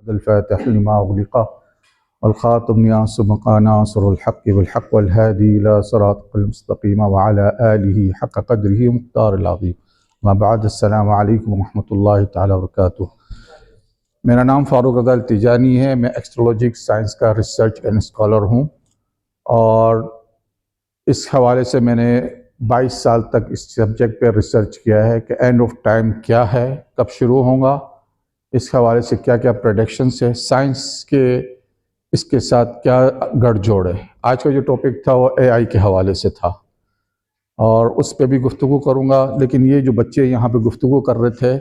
الفاتح لما أغلق والخاتم سبق ناصر الحق بالحق والهادي إلى صراط المستقيم وعلى آله حق قدره ومقدار العظيم. ما بعد، السلام علیکم ورحمۃ اللہ تعالی وبرکاتہ. میرا نام فاروق رضا التیجانی ہے. میں ایسٹرولوجک سائنس کا ریسرچ اینڈ اسکالر ہوں، اور اس حوالے سے میں نے 22 سال تک اس سبجیکٹ پہ ریسرچ کیا ہے کہ اینڈ آف ٹائم کیا ہے، کب شروع ہوگا، اس حوالے سے کیا کیا پریڈکشنس ہے، سائنس کے اس کے ساتھ کیا گڑھ جوڑ ہے. آج کا جو ٹاپک تھا وہ اے آئی کے حوالے سے تھا، اور اس پہ بھی گفتگو کروں گا. لیکن یہ جو بچے یہاں پہ گفتگو کر رہے تھے،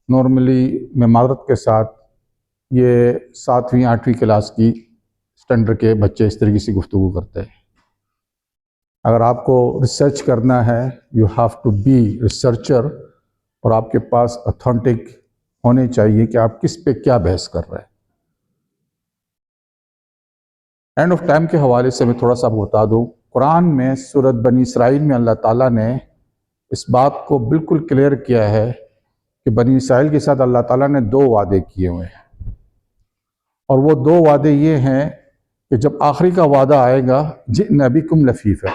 نارملی میں معذرت کے ساتھ یہ 7ویں 8ویں کلاس کی اسٹینڈرڈ کے بچے اس طریقے سے گفتگو کرتے ہیں. اگر آپ کو ریسرچ کرنا ہے، you have to be researcher, اور آپ کے پاس اتھینٹک ہونے چاہیے کہ آپ کس پہ کیا بحث کر رہے ہیں. اینڈ آف ٹائم کے حوالے سے میں تھوڑا سا بتا دوں. قرآن میں سورۃ بنی اسرائیل میں اللہ تعالیٰ نے اس بات کو بالکل کلیئر کیا ہے کہ بنی اسرائیل کے ساتھ اللہ تعالیٰ نے 2 وعدے کیے ہوئے ہیں، اور وہ 2 وعدے یہ ہیں کہ جب آخری کا وعدہ آئے گا جئنا بکم لفیفا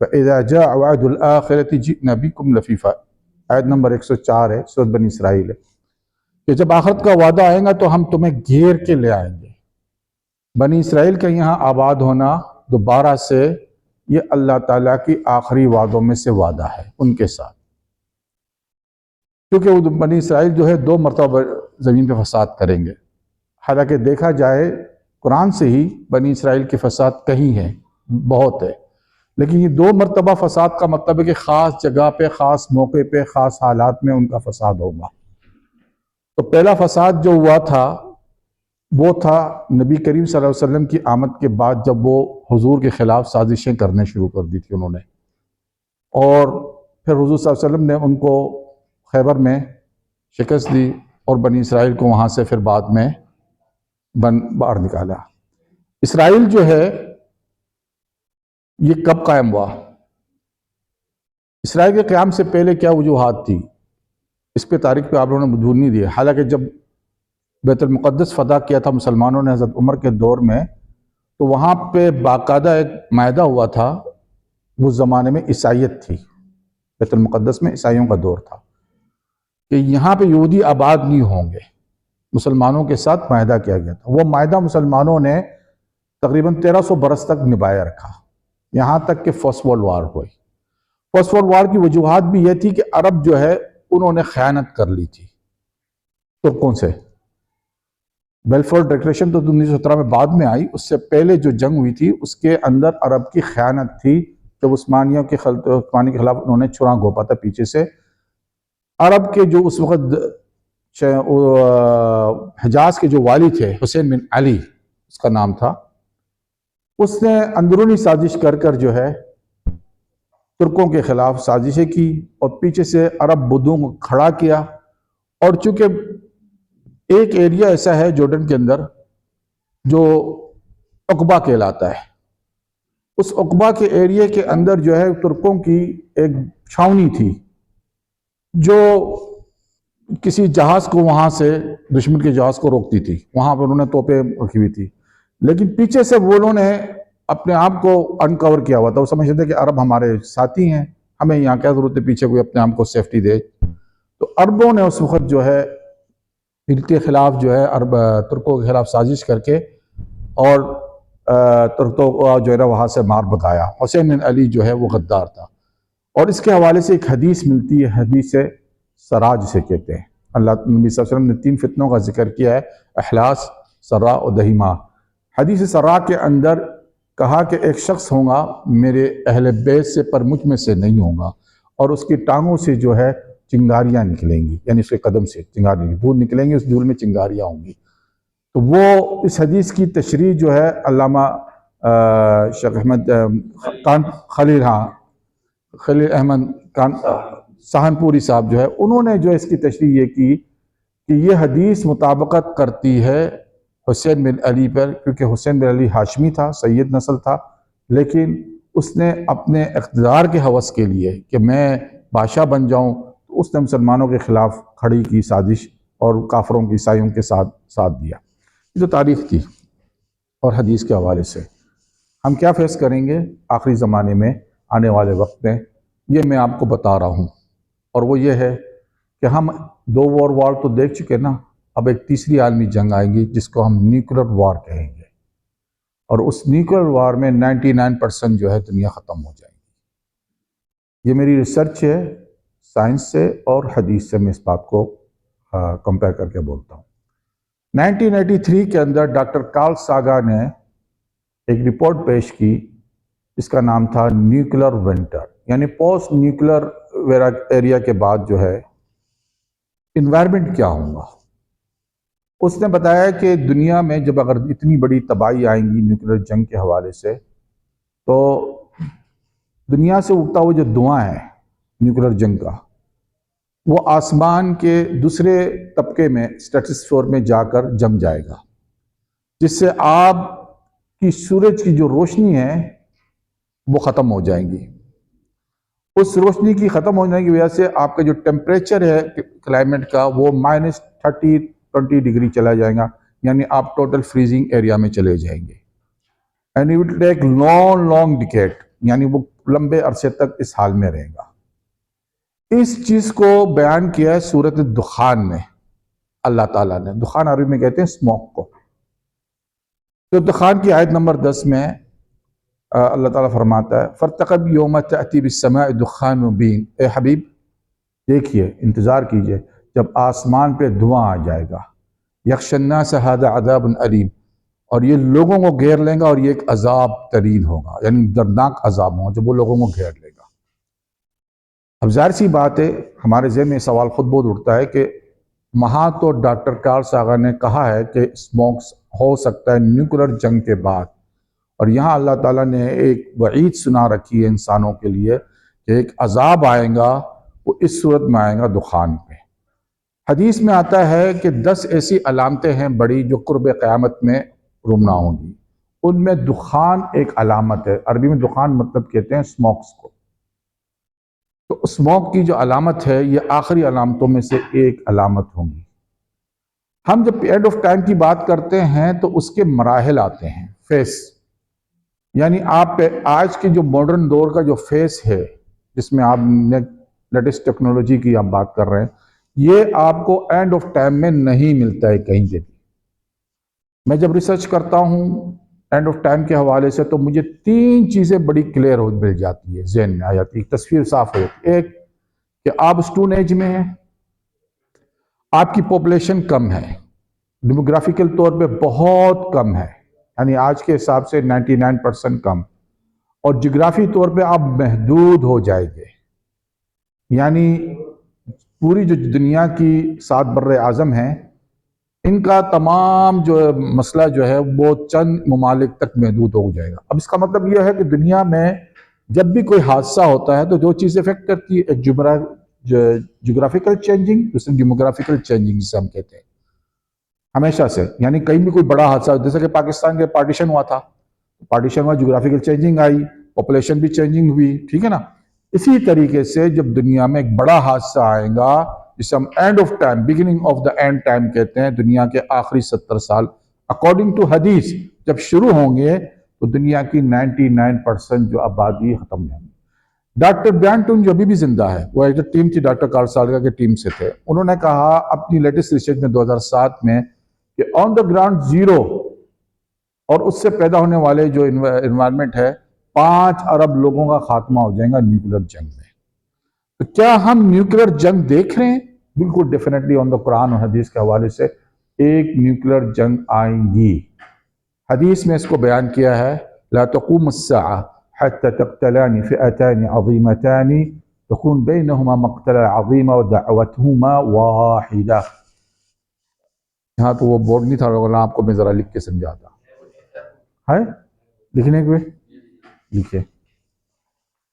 فاذا جاء وعد الآخرۃ جئنا بکم لفیفا، آیت نمبر 104 ہے، سورۃ بنی اسرائیل ہے، کہ جب آخرت کا وعدہ آئے گا تو ہم تمہیں گھیر کے لے آئیں گے. بنی اسرائیل کا یہاں آباد ہونا دوبارہ سے یہ اللہ تعالیٰ کی آخری وعدوں میں سے وعدہ ہے ان کے ساتھ، کیونکہ وہ بنی اسرائیل جو ہے 2 مرتبہ زمین پہ فساد کریں گے. حالانکہ دیکھا جائے قرآن سے ہی بنی اسرائیل کے فساد کہیں ہیں، بہت ہے، لیکن یہ 2 مرتبہ فساد کا مطلب ہے کہ خاص جگہ پہ، خاص موقع پہ، خاص حالات میں ان کا فساد ہوگا. تو پہلا فساد جو ہوا تھا وہ تھا نبی کریم صلی اللہ علیہ وسلم کی آمد کے بعد، جب وہ حضور کے خلاف سازشیں کرنے شروع کر دی تھی انہوں نے، اور پھر حضور صلی اللہ علیہ وسلم نے ان کو خیبر میں شکست دی اور بنی اسرائیل کو وہاں سے پھر بعد میں باہر نکالا. اسرائیل جو ہے یہ کب قائم ہوا؟ اسرائیل کے قیام سے پہلے کیا وجوہات تھی؟ اس پہ تاریخ پہ آپ لوگوں نے وجود نہیں دیا. حالانکہ جب بیت المقدس فتح کیا تھا مسلمانوں نے حضرت عمر کے دور میں، تو وہاں پہ باقاعدہ ایک معاہدہ ہوا تھا. اس زمانے میں عیسائیت تھی، بیت المقدس میں عیسائیوں کا دور تھا کہ یہاں پہ یہودی آباد نہیں ہوں گے. مسلمانوں کے ساتھ معاہدہ کیا گیا تھا. وہ معاہدہ مسلمانوں نے تقریباً 1300 برس تک نبھایا رکھا، یہاں تک کہ فرسٹ ورلڈ وار ہوئی. فرسٹ ورلڈ وار کی وجوہات بھی یہ تھی کہ عرب جو ہے انہوں نے خیانت کر لی تھی ترکوں سے. بیلفور ڈکلیریشن تو 1917 میں بعد میں آئی، اس سے پہلے جو جنگ ہوئی تھی اس کے اندر عرب کی خیانت تھی. جب عثمانی کے خلاف انہوں نے چھرا گھونپا تھا پیچھے سے. عرب کے جو اس وقت حجاز کے جو والی تھے، حسین بن علی اس کا نام تھا، اس نے اندرونی سازش کر کر جو ہے ترکوں کے خلاف سازشیں کی، اور پیچھے سے عرب بدھوں کو کھڑا کیا. اور چونکہ ایک ایریا ایسا ہے جارڈن کے اندر جو عقبہ کہلاتا ہے، اس عقبہ کے ایریا کے اندر جو ہے ترکوں کی ایک چھاونی تھی جو کسی جہاز کو وہاں سے، دشمن کے جہاز کو روکتی تھی. وہاں پر انہوں نے توپیں رکھی ہوئی تھی، لیکن پیچھے سے وہ انہوں نے اپنے آپ کو انکور کیا ہوا تھا. وہ سمجھتے تھے کہ عرب ہمارے ساتھی ہیں، ہمیں یہاں کیا ضرورت ہے پیچھے کوئی اپنے آپ کو سیفٹی دے. تو عربوں نے اس وقت جو ہے ان کے خلاف جو ہے ترکوں کے خلاف سازش کر کے اور ترکوں کو جو ہے نا وہاں سے مار بھگایا. حسین بن علی جو ہے وہ غدار تھا. اور اس کے حوالے سے ایک حدیث ملتی ہے، حدیث سرا جسے کہتے ہیں. اللہ نبی صلی اللہ علیہ وسلم نے 3 فتنوں کا ذکر کیا ہے، احلاس، سرا اور دہیما. حدیث سرا کے اندر کہا کہ ایک شخص ہوگا میرے اہل بیت سے پر مجھ میں سے نہیں ہوگا، اور اس کی ٹانگوں سے جو ہے چنگاریاں نکلیں گی، یعنی اس کے قدم سے چنگاریاں دھول نکلیں گی، اس دھول میں چنگاریاں ہوں گی. تو وہ اس حدیث کی تشریح جو ہے علامہ شیخ احمد خلیل احمد سہانپوری صاحب جو ہے انہوں نے جو اس کی تشریح یہ کی کہ یہ حدیث مطابقت کرتی ہے حسین بن علی پر، کیونکہ حسین بن علی ہاشمی تھا، سید نسل تھا، لیکن اس نے اپنے اقتدار کے ہوس کے لیے کہ میں بادشاہ بن جاؤں، تو اس نے مسلمانوں کے خلاف کھڑی کی سازش اور کافروں کی عیسائیوں کے ساتھ دیا. جو تاریخ تھی اور حدیث کے حوالے سے ہم کیا فیس کریں گے آخری زمانے میں آنے والے وقت میں، یہ میں آپ کو بتا رہا ہوں۔ اور وہ یہ ہے کہ ہم 2 وار تو دیکھ چکے نا، اب ایک تیسری عالمی جنگ آئے گی جس کو ہم نیوکلر وار کہیں گے، اور اس نیوکلر وار میں 99% جو ہے دنیا ختم ہو جائے گی۔ یہ میری ریسرچ ہے، سائنس سے اور حدیث سے میں اس بات کو کمپیئر کر کے بولتا ہوں۔ 1983 کے اندر ڈاکٹر کارل ساگان نے ایک رپورٹ پیش کی جس کا نام تھا نیوکلر ونٹر، یعنی پوسٹ نیوکلر ایریا کے بعد جو ہے انوائرمنٹ کیا ہوگا۔ اس نے بتایا کہ دنیا میں جب اگر اتنی بڑی تباہی آئیں گی نیوکلر جنگ کے حوالے سے، تو دنیا سے اٹھتا ہوا جو دھواں ہے نیوکلر جنگ کا، وہ آسمان کے دوسرے طبقے میں اسٹریٹوسفیئر میں جا کر جم جائے گا، جس سے آپ کی سورج کی جو روشنی ہے وہ ختم ہو جائیں گی۔ اس روشنی کی ختم ہونے کی وجہ سے آپ کا جو ٹیمپریچر ہے کلائمیٹ کا وہ -20 ڈگری چلا جائے گا، یعنی آپ ٹوٹل فریزنگ ایریا میں چلے جائیں گے۔ And it will take long decade, یعنی وہ لمبے عرصے تک اس حال میں رہے گا۔ اس چیز کو بیان کیا ہے سورۃ الدخان میں اللہ تعالیٰ نے۔ دخان عربی میں کہتے ہیں اسموک کو۔ تو دخان کی آیت نمبر 10 میں اللہ تعالیٰ فرماتا ہے فَارْتَقِبْ يَوْمَ تَأْتِي بِالسَّمَاءِ دُخَانٌ مُبِينٌ، اے حبیب دیکھیے، انتظار کیجئے جب آسمان پہ دھواں آ جائے گا، يَغْشَى النَّاسَ هَذَا عَذَابٌ أَلِيمٌ، اور یہ لوگوں کو گھیر لیں گا، اور یہ ایک عذاب ترین ہوگا، یعنی دردناک عذاب ہوگا جب وہ لوگوں کو گھیر لے گا۔ اب ظاہر سی بات ہے، ہمارے ذہن میں سوال خود بہت اٹھتا ہے کہ وہاں تو ڈاکٹر کارل ساگان نے کہا ہے کہ اسموکس ہو سکتا ہے نیوکلر جنگ کے بعد، اور یہاں اللہ تعالیٰ نے ایک وعید سنا رکھی ہے انسانوں کے لیے کہ ایک عذاب آئے گا، وہ اس صورت میں آئے گا دخان پہ۔ حدیث میں آتا ہے کہ 10 ایسی علامتیں ہیں بڑی جو قرب قیامت میں رونما ہوں گی، ان میں دخان ایک علامت ہے۔ عربی میں دخان مطلب کہتے ہیں اسموکس کو۔ تو اسموک کی جو علامت ہے یہ آخری علامتوں میں سے ایک علامت ہوگی۔ ہم جب اینڈ آف ٹائم کی بات کرتے ہیں تو اس کے مراحل آتے ہیں، فیس، یعنی آپ آج کے جو ماڈرن دور کا جو فیس ہے جس میں آپ لیٹسٹ ٹیکنالوجی کی آپ بات کر رہے ہیں، یہ آپ کو اینڈ آف ٹائم میں نہیں ملتا ہے کہیں سے بھی۔ میں جب ریسرچ کرتا ہوں اینڈ آف ٹائم کے حوالے سے تو مجھے 3 چیزیں بڑی کلیئر ہو مل جاتی ہے، ذہن میں آ جاتی ہے، تصویر صاف ہو جاتی ہے۔ ایک کہ آپ اسٹون ایج میں ہیں، آپ کی پاپولیشن کم ہے، ڈیموگرافیکل طور پہ بہت کم ہے، یعنی آج کے حساب سے 99% کم، اور جغرافی طور پہ آپ محدود ہو جائیں گے، یعنی پوری جو دنیا کی 7 بر اعظم ہیں ان کا تمام جو مسئلہ جو ہے وہ چند ممالک تک محدود ہو جائے گا۔ اب اس کا مطلب یہ ہے کہ دنیا میں جب بھی کوئی حادثہ ہوتا ہے تو 2 چیزیں افیکٹ کرتی ہے، ایک جغرافیکل چینجنگ، دوسری ڈیموگرافیکل چینجنگ جسے ہم کہتے ہیں ہمیشہ سے، یعنی کہیں بھی کوئی بڑا حادثہ، جیسے کہ پاکستان کے پارٹیشن ہوا تھا، پارٹیشن ہوا، جغرافیکل چینجنگ آئی، پاپولیشن بھی چینجنگ ہوئی، ٹھیک ہے نا۔ اسی طریقے سے جب دنیا میں ایک بڑا حادثہ آئے گا جسے ہم and of time, beginning of the and time کہتے ہیں، دنیا کے آخری 70 سال اکارڈنگ ٹو حدیث جب شروع ہوں گے تو دنیا کی 99% جو آبادی ختم ہو جائے گی۔ ڈاکٹر برینٹن جو ابھی بھی زندہ ہے، وہ ایک جو ٹیم تھی ڈاکٹر کارل ساگان کی ٹیم سے تھے، انہوں نے کہا اپنی لیٹسٹ ریسرچ میں 2007 میں کہ آن دا گراؤنڈ زیرو اور اس سے پیدا ہونے والے جو انوائرمنٹ ہے 5 ارب لوگوں کا خاتمہ ہو جائے گا نیوکلر جنگ میں۔ تو کیا ہم نیوکلر جنگ دیکھ رہے ہیں؟ بالکل ڈیفینیٹلی آن دا قرآن اور حدیث کے حوالے سے ایک نیوکلر جنگ آئیں گی۔ حدیث میں اس کو بیان کیا ہے لا تقوم الساعة حتى تقتلان فئتان عظيمتان تكون بينهما مقتلة عظيمة ودعوتهما واحدة۔ یہاں تو وہ بورڈ نہیں تھا، آپ کو میں ذرا لکھ کے سمجھاتا ہے، لکھنے کے لکھے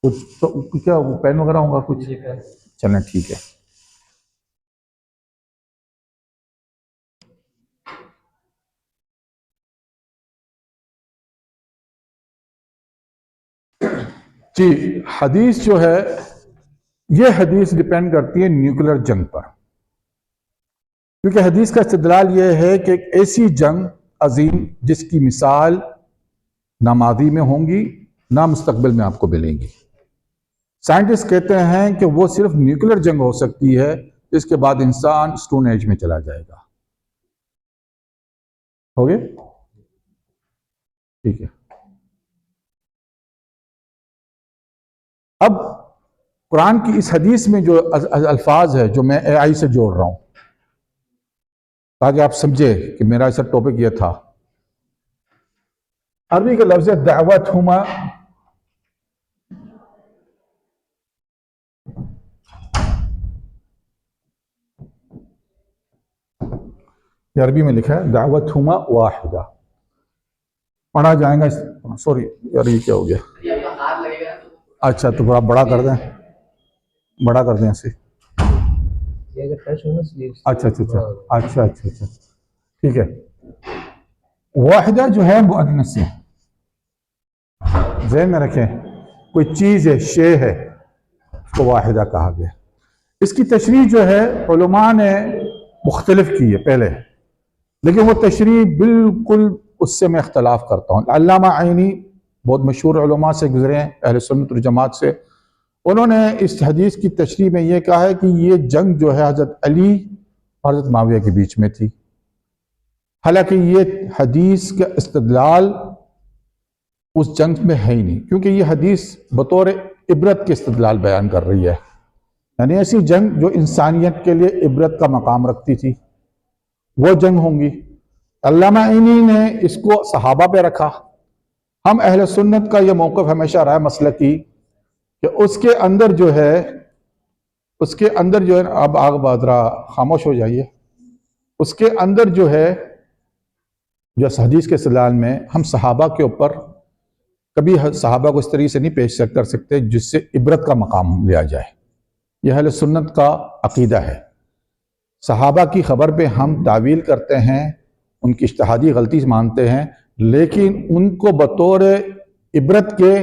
کچھ، کیا وہ پین وغیرہ ہوگا کچھ؟ چلیں ٹھیک ہے۔ جی، حدیث جو ہے یہ حدیث ڈیپینڈ کرتی ہے نیوکلر جنگ پر، کیونکہ حدیث کا استدلال یہ ہے کہ ایک ایسی جنگ عظیم جس کی مثال نہ ماضی میں ہوں گی نہ مستقبل میں آپ کو ملیں گی۔ سائنٹسٹ کہتے ہیں کہ وہ صرف نیوکلیر جنگ ہو سکتی ہے، اس کے بعد انسان اسٹون ایج میں چلا جائے گا۔ ہو گئے؟ ٹھیک ہے۔ اب قرآن کی اس حدیث میں جو الفاظ ہے جو میں اے آئی سے جوڑ رہا ہوں تاکہ آپ سمجھے کہ میرا ایسا ٹاپک یہ تھا۔ عربی کا لفظ ہے دعوتہما، یہ عربی میں لکھا ہے دعوتہما واحدہ، پڑھا جائے گا۔ سوری یار یہ کیا ہو گیا؟ اچھا تو آپ بڑا کر دیں، بڑا کر دیں اسے۔ اچھا اچھا اچھا اچھا اچھا اچھا ٹھیک ہے۔ واحدہ جو ہے مؤنث سے، ذہن میں رکھیں، کوئی چیز ہے، شے ہے، اس کو واحدہ کہا گیا۔ اس کی تشریح جو ہے علماء نے مختلف کی ہے پہلے، لیکن وہ تشریح بالکل اس سے میں اختلاف کرتا ہوں۔ علامہ عینی بہت مشہور علماء سے گزرے ہیں، اہل سنت والجماعت سے، انہوں نے اس حدیث کی تشریح میں یہ کہا ہے کہ یہ جنگ جو ہے حضرت علی اور حضرت معاویہ کے بیچ میں تھی، حالانکہ یہ حدیث کا استدلال اس جنگ میں ہے ہی نہیں، کیونکہ یہ حدیث بطور عبرت کے استدلال بیان کر رہی ہے، یعنی ایسی جنگ جو انسانیت کے لیے عبرت کا مقام رکھتی تھی وہ جنگ ہوں گی۔ علامہ عینی نے اس کو صحابہ پہ رکھا۔ ہم اہل سنت کا یہ موقف ہمیشہ رہا مسلکی کہ اس کے اندر جو ہے اب آگ بادرہ خاموش ہو جائیے، اس کے اندر جو ہے جو اس حدیث کے استدلال میں ہم صحابہ کے اوپر کبھی صحابہ کو اس طریقے سے نہیں پیش کر سکتے جس سے عبرت کا مقام لیا جائے۔ یہ اہل سنت کا عقیدہ ہے۔ صحابہ کی خبر پہ ہم تعویل کرتے ہیں، ان کی اجتہادی غلطی مانتے ہیں، لیکن ان کو بطور عبرت کے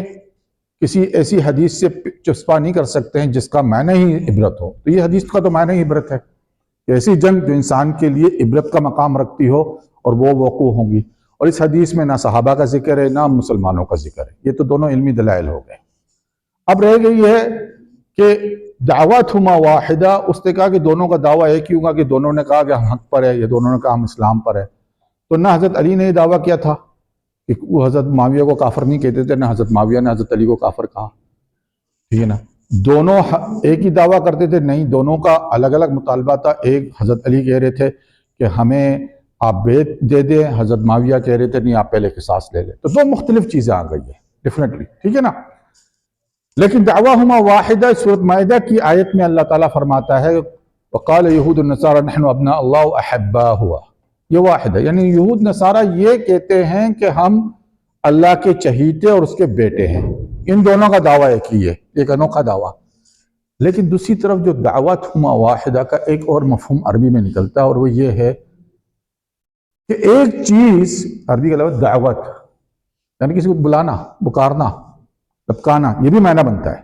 کسی ایسی حدیث سے چسپاں نہیں کر سکتے ہیں جس کا معنی ہی عبرت ہو۔ تو یہ حدیث کا تو معنی ہی عبرت ہے کہ ایسی جنگ جو انسان کے لیے عبرت کا مقام رکھتی ہو اور وہ وقوع ہوں گی، اور اس حدیث میں نہ صحابہ کا ذکر ہے نہ مسلمانوں کا ذکر ہے۔ یہ تو دونوں علمی دلائل ہو گئے۔ اب رہ گئی ہے کہ دعوتہما واحدہ، اس نے کہا کہ دونوں کا دعویٰ ایک ہی ہوگا، کہ دونوں نے کہا کہ ہم حق پر ہے یا دونوں نے کہا ہم اسلام پر ہے۔ تو نہ حضرت علی نے یہ دعویٰ کیا تھا کہ وہ حضرت معاویہ کو کافر نہیں کہتے تھے، نہ حضرت معاویہ نے حضرت علی کو کافر کہا، ٹھیک ہے نا۔ دونوں ایک ہی دعویٰ کرتے تھے؟ نہیں، دونوں کا الگ الگ مطالبہ تھا۔ ایک حضرت علی کہہ رہے تھے کہ ہمیں آپ بیعت دے دیں، حضرت معاویہ کہہ رہے تھے نہیں آپ پہلے قصاص لے لیں۔ تو دو مختلف چیزیں آ گئی ہیں ڈیفینیٹلی، ٹھیک ہے نا۔ لیکن دعواہما واحدہ، سورۃ مائدہ کی آیت میں اللہ تعالیٰ فرماتا ہے وقال یہود النصارى نحن ابناء اللہ واحباؤہ، یہ واحد ہے، یعنی یہود نصارہ یہ کہتے ہیں کہ ہم اللہ کے چہیتے اور اس کے بیٹے ہیں۔ ان دونوں کا دعویٰ ایک ہی ہے، ایک انوکھا دعویٰ۔ لیکن دوسری طرف جو دعوتہما واحدہ کا ایک اور مفہوم عربی میں نکلتا ہے، اور وہ یہ ہے کہ ایک چیز، عربی کا لفظ دعوت یعنی کسی کو بلانا، پکارنا، لپکانا، یہ بھی معنی بنتا ہے،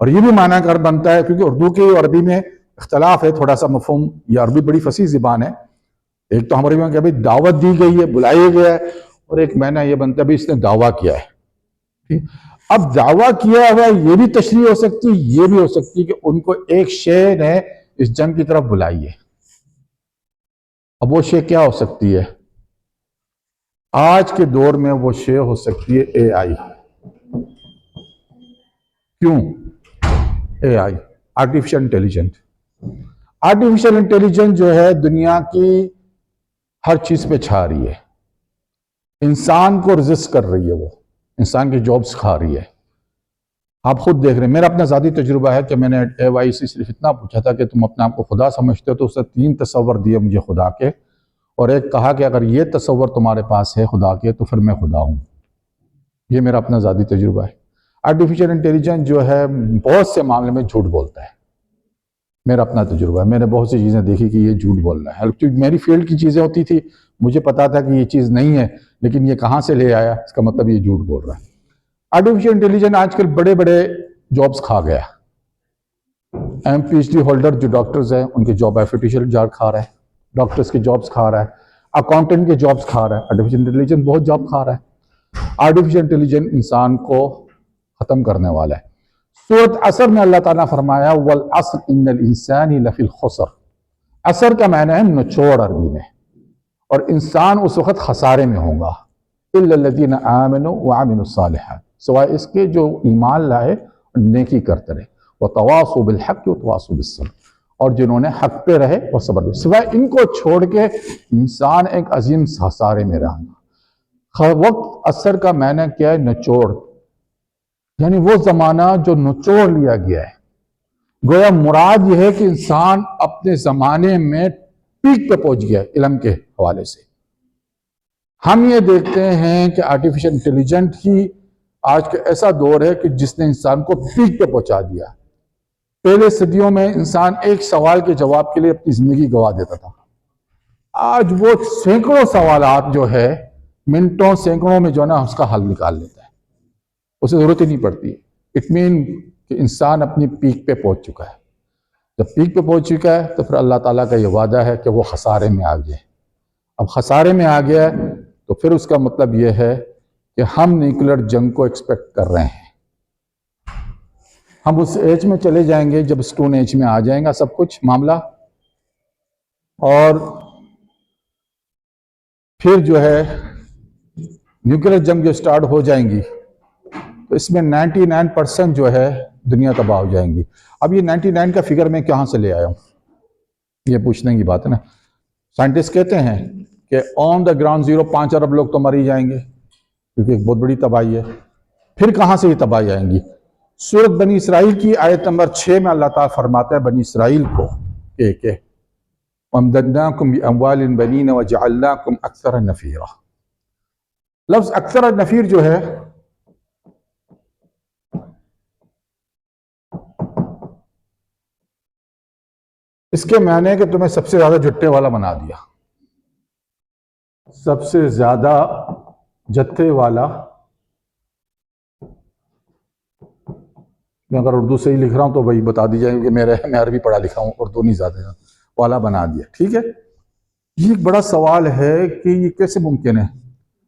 اور یہ بھی معنی کر بنتا ہے کیونکہ اردو کے اور عربی میں اختلاف ہے تھوڑا سا مفہوم۔ یہ عربی بڑی فصیح زبان ہے۔ ایک تو ہمارے میں کہ بھائی دعوت دی گئی ہے، بلایا گیا ہے، اور ایک معنی یہ بنتا ہے بھائی اس نے دعویٰ کیا ہے۔ اب دعویٰ کیا ہوا یہ بھی تشریح ہو سکتی، یہ بھی ہو سکتی کہ ان کو ایک شے نے اس جنگ کی طرف بلائی ہے۔ اب وہ شے کیا ہو سکتی ہے؟ آج کے دور میں وہ شے ہو سکتی ہے اے آئی۔ کیوں A I? Artificial intelligent. Artificial intelligent جو ہے دنیا کی ہر چیز پہ چھا رہی ہے، انسان کو رزسٹ کر رہی ہے، وہ انسان کی جابس کھا رہی ہے۔ آپ خود دیکھ رہے ہیں، میرا اپنا ذاتی تجربہ ہے کہ میں نے اے وائی سے صرف اتنا پوچھا تھا کہ تم اپنے آپ کو خدا سمجھتے ہو، تو اس نے 3 تصور دیے مجھے خدا کے، اور ایک کہا کہ اگر یہ تصور تمہارے پاس ہے خدا کے تو پھر میں خدا ہوں۔ یہ میرا اپنا ذاتی تجربہ ہے۔ آرٹیفیشل انٹیلیجنس جو ہے بہت سے معاملے میں جھوٹ بولتا ہے، میرا اپنا تجربہ ہے۔ میں نے بہت سی چیزیں دیکھی کہ یہ جھوٹ بول رہا ہے، میری فیلڈ کی چیزیں ہوتی تھی، مجھے پتا تھا کہ یہ چیز نہیں ہے، لیکن یہ کہاں سے لے آیا، اس کا مطلب یہ جھوٹ بول رہا ہے۔ آرٹیفیشل انٹیلیجنس آج کل بڑے بڑے جابس کھا گیا۔ پی ایچ ڈی ہولڈر جو ڈاکٹرز ہیں ان کے جاب آرٹیفیشل جاب کھا رہا ہے، ڈاکٹرز کے جابس کھا رہا ہے۔ اکاؤنٹنٹ کے جابس کھا رہا ہے، آرٹیفیشل انٹیلیجنس بہت جاب کھا رہا ہے۔ آرٹیفیشل انٹیلیجنس انسان کو ختم کرنے والا ہے۔ سورۃ عصر میں اللہ تعالیٰ نے فرمایا والعصر ان الانسان لفی الخسر۔ عصر کا معنی ہے نچوڑ عربی میں، اور انسان اس وقت خسارے میں ہوگا الا الذین آمنوا وعملوا الصالحات، سوائے اس کے جو ایمان لائے اور نیکی کرتے رہے، وتواصوا بالحق وتواصوا بالصبر، اور جنہوں نے حق پہ رہے اور صبر پہ، سوائے ان کو چھوڑ کے انسان ایک عظیم خسارے میں رہا۔ وقت عصر کا معنی کیا ہے؟ نچوڑ، یعنی وہ زمانہ جو نچوڑ لیا گیا ہے۔ گویا مراد یہ ہے کہ انسان اپنے زمانے میں پیک پہ پہنچ گیا ہے علم کے حوالے سے۔ ہم یہ دیکھتے ہیں کہ آرٹیفیشل انٹیلیجنٹ ہی آج کا ایسا دور ہے کہ جس نے انسان کو پیک پہ پہنچا دیا۔ پہلے صدیوں میں انسان ایک سوال کے جواب کے لیے اپنی زندگی گوا دیتا تھا، آج وہ سینکڑوں سوالات جو ہے منٹوں سینکڑوں میں جو ہے نا اس کا حل نکال لیتا ہے، اسے ضرورت ہی نہیں پڑتی۔ اٹ مین کہ انسان اپنی پیک پہ پہنچ چکا ہے۔ جب پیک پہ پہنچ چکا ہے تو پھر اللہ تعالیٰ کا یہ وعدہ ہے کہ وہ خسارے میں آ گیا ہے۔ اب خسارے میں آ گیا ہے تو پھر اس کا مطلب یہ ہے کہ ہم نیوکلیر جنگ کو ایکسپیکٹ کر رہے ہیں۔ ہم اس ایج میں چلے جائیں گے جب اسٹون ایج میں آ جائیں گا سب کچھ معاملہ، اور پھر جو ہے نیوکلیر جنگ جو سٹارٹ ہو جائیں گی تو اس میں 99% جو ہے دنیا تباہ ہو جائیں گی۔ اب یہ 99 کا فگر میں کہاں سے لے آیا ہوں؟ یہ پوچھنے کی بات ہے نا۔ سائنٹسٹ کہتے ہیں کہ آن دا گراؤنڈ زیرو 5 ارب لوگ تو مر ہی جائیں گے، کیونکہ ایک بہت بڑی تباہی ہے۔ پھر کہاں سے یہ تباہی آئیں گی؟ سورۃ بنی اسرائیل کی آیت نمبر 6 میں اللہ تعالیٰ فرماتا ہے بنی اسرائیل کو کہ وَأَمْدَدْنَاكُمْ بِأَمْوَالٍ بَنِينَ وَجَعَلْنَاكُمْ أَكْثَرَ نَفِيرًا۔ لفظ اکثر نفیر جو ہے اس کے معنی ہے کہ تمہیں سب سے زیادہ جٹے والا بنا دیا، سب سے زیادہ جتھے والا۔ میں اگر اردو سے ہی لکھ رہا ہوں تو وہی بتا دیجیے کہ میں عربی پڑھا لکھا ہوں، اردو نہیں زیادہ والا بنا دیا، ٹھیک ہے۔ یہ ایک بڑا سوال ہے کہ یہ کیسے ممکن ہے،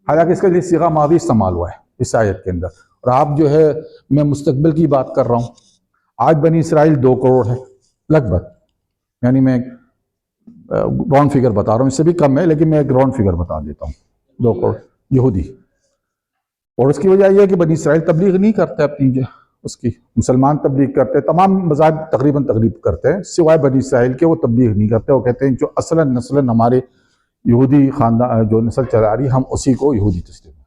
حالانکہ اس کا لیے صیغہ ماضی استعمال ہوا ہے اس آیت کے اندر، اور آپ جو ہے میں مستقبل کی بات کر رہا ہوں۔ آج بنی اسرائیل 2 کروڑ ہے لگ بھگ، یعنی میں راؤنڈ فگر بتا رہا ہوں، اس سے بھی کم ہے لیکن میں ایک راؤنڈ فگر بتا دیتا ہوں، 2 کروڑ یہودی۔ اور اس کی وجہ یہ ہے کہ بنی اسرائیل تبلیغ نہیں کرتے اپنی اس کی، مسلمان تبلیغ کرتے ہیں، تمام مذاہب تقریباً کرتے ہیں سوائے بنی اسرائیل کے، وہ تبلیغ نہیں کرتے۔ وہ کہتے ہیں جو اصلاً نسلاً ہمارے یہودی خاندان جو نسل چلا رہی ہم اسی کو یہودی تسلیم کریں۔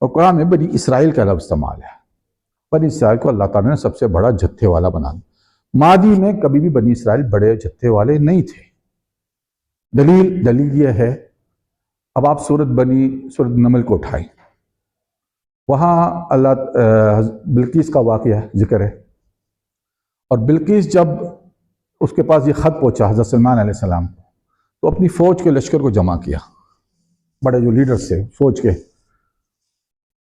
اور قرآن میں بنی اسرائیل کا لفظ استعمال ہے۔ بنی اسرائیل کو اللہ تعالیٰ نے سب سے بڑا جتھے والا بنا دیا۔ ماضی میں کبھی بھی بنی اسرائیل بڑے جتھے والے نہیں تھے۔ دلیل یہ ہے، اب آپ سورۃ نمل کو اٹھائیں، وہاں بلقیس کا واقعہ ذکر ہے، اور بلقیس جب اس کے پاس یہ خط پہنچا حضرت سلیمان علیہ السلام کو، تو اپنی فوج کے لشکر کو جمع کیا، بڑے جو لیڈرز تھے فوج کے۔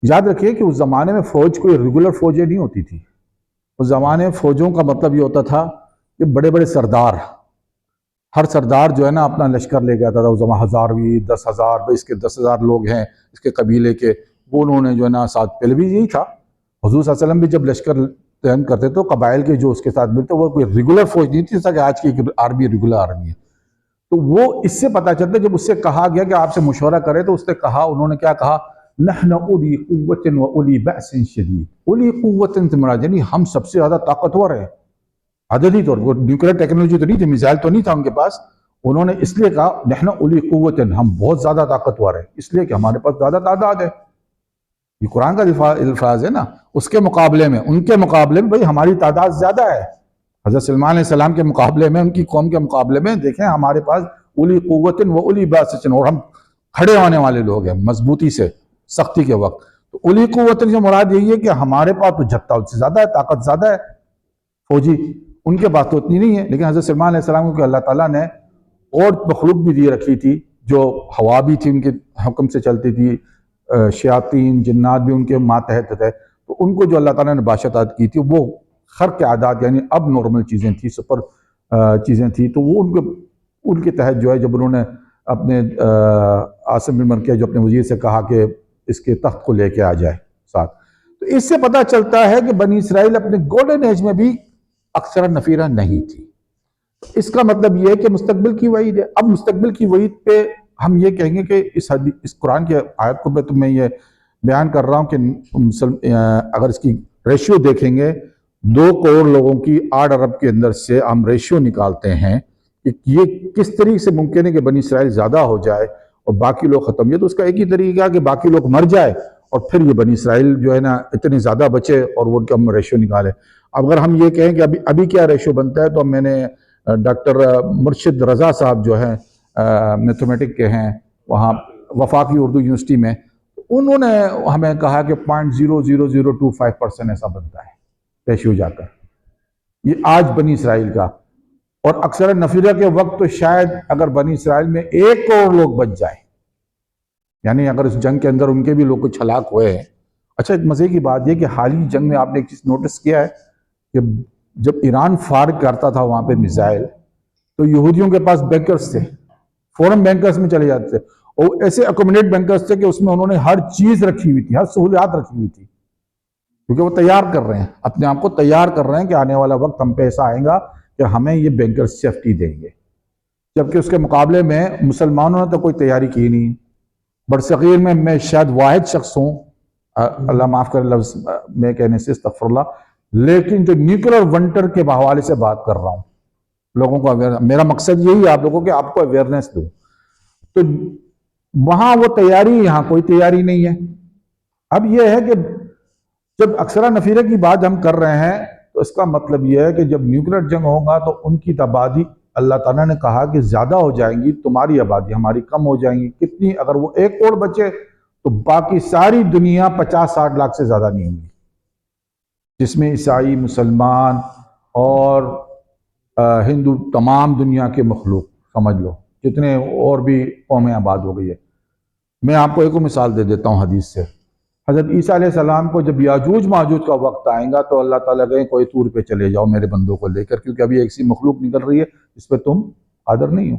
یاد رکھیے کہ اس زمانے میں فوج کوئی ریگولر فوجیں نہیں ہوتی تھی، اس زمانے میں فوجوں کا مطلب یہ ہوتا تھا کہ بڑے بڑے سردار، ہر سردار جو ہے نا اپنا لشکر لے کے آتا تھا۔ اس زمان 1000 بھی 10,000 بھائی، اس کے 10,000 لوگ ہیں اس کے قبیلے کے، وہ انہوں نے جو ہے نا ساتھ، پہلے بھی یہی تھا، حضور صلی اللہ علیہ وسلم بھی جب لشکر تیار کرتے تو قبائل کے جو اس کے ساتھ ملتے، وہ کوئی ریگولر فوج نہیں تھی جیسا کہ آج کی آرمی ریگولر آرمی ہے۔ تو وہ اس سے پتہ چلتا ہے، جب اس سے کہا گیا کہ آپ سے مشورہ کرے تو اس نے کہا، انہوں نے کیا کہا، نحن اولی قوت و اولی بأس شدید۔ اولی قوت سے مراد یعنی ہم سب سے زیادہ طاقتور ہیں عددی طور پر، نیوکلیر ٹیکنالوجی تو نہیں تھی، میزائل تو نہیں تھا ان کے پاس، انہوں نے اس لیے کہا نحن اولی قوت، ہم بہت زیادہ طاقتور ہیں اس لیے کہ ہمارے پاس زیادہ تعداد ہے۔ یہ قرآن کا الفاظ ہے نا، اس کے مقابلے میں، ان کے مقابلے میں بھائی ہماری تعداد زیادہ ہے، حضرت سلیمان علیہ السلام کے مقابلے میں، ان کی قوم کے مقابلے میں دیکھیں ہمارے پاس اولی قوت و اولی بأس، اور ہم کھڑے ہونے والے لوگ ہیں مضبوطی سے سختی کے وقت۔ تو اولی قوت جو مراد یہی ہے کہ ہمارے پاس تو جتھا سے زیادہ ہے، طاقت زیادہ ہے فوجی، ان کے پاس تو اتنی نہیں ہے۔ لیکن حضرت سلیمان علیہ السلام کو اللہ تعالیٰ نے اور مخلوق بھی دی رکھی تھی، جو ہوا بھی تھی ان کے حکم سے چلتی تھی، شیاطین جنات بھی ان کے ماتحت تھے، تو ان کو جو اللہ تعالیٰ نے بادشاہت عطا کی تھی وہ خرق عادات یعنی اب نارمل چیزیں تھیں، سپر چیزیں تھیں، تو وہ ان کے تحت جو ہے جب انہوں نے اپنے عاصم بن مرکیہ جو اپنے وزیر سے کہا کہ اس کے تخت کو لے کے آ جائے ساتھ. تو اس سے پتہ چلتا ہے کہ بنی اسرائیل اپنے گولڈن ایج میں بھی اکثر نفیرہ نہیں تھی. اس کا مطلب یہ ہے کہ مستقبل کی وعید ہے. اب مستقبل کی وعید پہ ہم یہ کہیں گے کہ اس قرآن کی آیت کو میں یہ بیان کر رہا ہوں کہ اگر اس کی ریشیو دیکھیں گے 2 کروڑ لوگوں کی 8 ارب کے اندر سے ہم ریشیو نکالتے ہیں کہ یہ کس طریقے سے ممکن ہے کہ بنی اسرائیل زیادہ ہو جائے اور باقی لوگ ختم. یہ تو اس کا ایک ہی طریقہ کہ باقی لوگ مر جائے اور پھر یہ بنی اسرائیل جو ہے نا اتنے زیادہ بچے اور وہ ان کا ہم ریشیو نکالے. اگر ہم یہ کہیں کہ ابھی کیا ریشیو بنتا ہے تو میں نے ڈاکٹر مرشد رضا صاحب جو ہیں میتھمیٹک کے ہیں وہاں وفاقی اردو یونیورسٹی میں, انہوں نے ہمیں کہا کہ 0.00025% ایسا بنتا ہے ریشیو جا کر. یہ آج بنی اسرائیل کا, اور اکثر نفیرہ کے وقت تو شاید اگر بنی اسرائیل میں 1 کروڑ لوگ بچ جائیں, یعنی اگر اس جنگ کے اندر ان کے بھی لوگ کچھ ہلاک ہوئے ہیں. اچھا ایک مزے کی بات یہ کہ حالی جنگ میں آپ نے ایک چیز نوٹس کیا ہے کہ جب ایران فائر کرتا تھا وہاں پہ میزائل تو یہودیوں کے پاس بینکرز تھے, فورن بینکرز میں چلے جاتے تھے, اور ایسے اکوموڈیٹ بینکرز تھے کہ اس میں انہوں نے ہر چیز رکھی ہوئی تھی, ہر سہولیات رکھی ہوئی تھی, کیونکہ وہ تیار کر رہے ہیں اپنے آپ کو, تیار کر رہے ہیں کہ آنے والا وقت ہم پہ ایسا آئے گا کہ ہمیں یہ بینکرز سیفٹی دیں گے. جبکہ اس کے مقابلے میں مسلمانوں نے تو کوئی تیاری کی نہیں. برصغیر میں شاید واحد شخص ہوں, اللہ معاف کرے لفظ میں کہنے سے استغفر اللہ, لیکن جو نیوکلر ونٹر کے حوالے سے بات کر رہا ہوں, لوگوں کو میرا مقصد یہی ہے آپ لوگوں کہ آپ کو اویئرنیس دوں. تو وہاں وہ تیاری, یہاں کوئی تیاری نہیں ہے. اب یہ ہے کہ جب اکثر نفیرہ کی بات ہم کر رہے ہیں تو اس کا مطلب یہ ہے کہ جب نیوکلر جنگ ہوگا تو ان کی آبادی اللہ تعالیٰ نے کہا کہ زیادہ ہو جائیں گی, تمہاری آبادی ہماری کم ہو جائیں گی. کتنی؟ اگر وہ 1 کروڑ بچے تو باقی ساری دنیا 50-60 لاکھ سے زیادہ نہیں ہوگی, جس میں عیسائی, مسلمان اور ہندو, تمام دنیا کے مخلوق سمجھ لو, جتنے اور بھی قومیں آباد ہو گئی ہے. میں آپ کو ایک مثال دے دیتا ہوں حدیث سے. حضرت عیسیٰ علیہ السلام کو جب یاجوج ماجوج کا وقت آئے گا تو اللہ تعالیٰ کہیں کوئی طور پہ چلے جاؤ میرے بندوں کو لے کر, کیونکہ ابھی ایک سی مخلوق نکل رہی ہے جس پہ تم قادر نہیں ہو.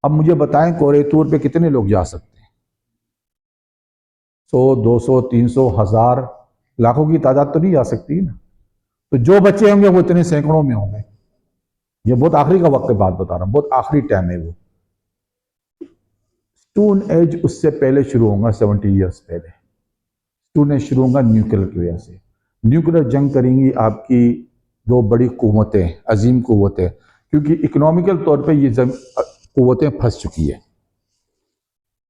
اب مجھے بتائیں کورے طور پہ کتنے لوگ جا سکتے ہیں؟ 100, 200, 300, 1000, لاکھوں کی تعداد تو نہیں جا سکتی نا. تو جو بچے ہوں گے وہ اتنے سینکڑوں میں ہوں گے. یہ بہت آخری کا وقت بات بتا رہا ہوں, بہت آخری ٹائم ہے. وہ اسٹون ایج اس سے پہلے شروع ہوگا, 70 ایئرس پہلے اسٹون ایج شروع ہوگا نیوکلر کی وجہ سے. نیوکلر جنگ کریں گی آپ کی 2 بڑی قوتیں, عظیم قوتیں, کیونکہ اکنامیکل طور پہ یہ قوتیں پھنس چکی ہیں.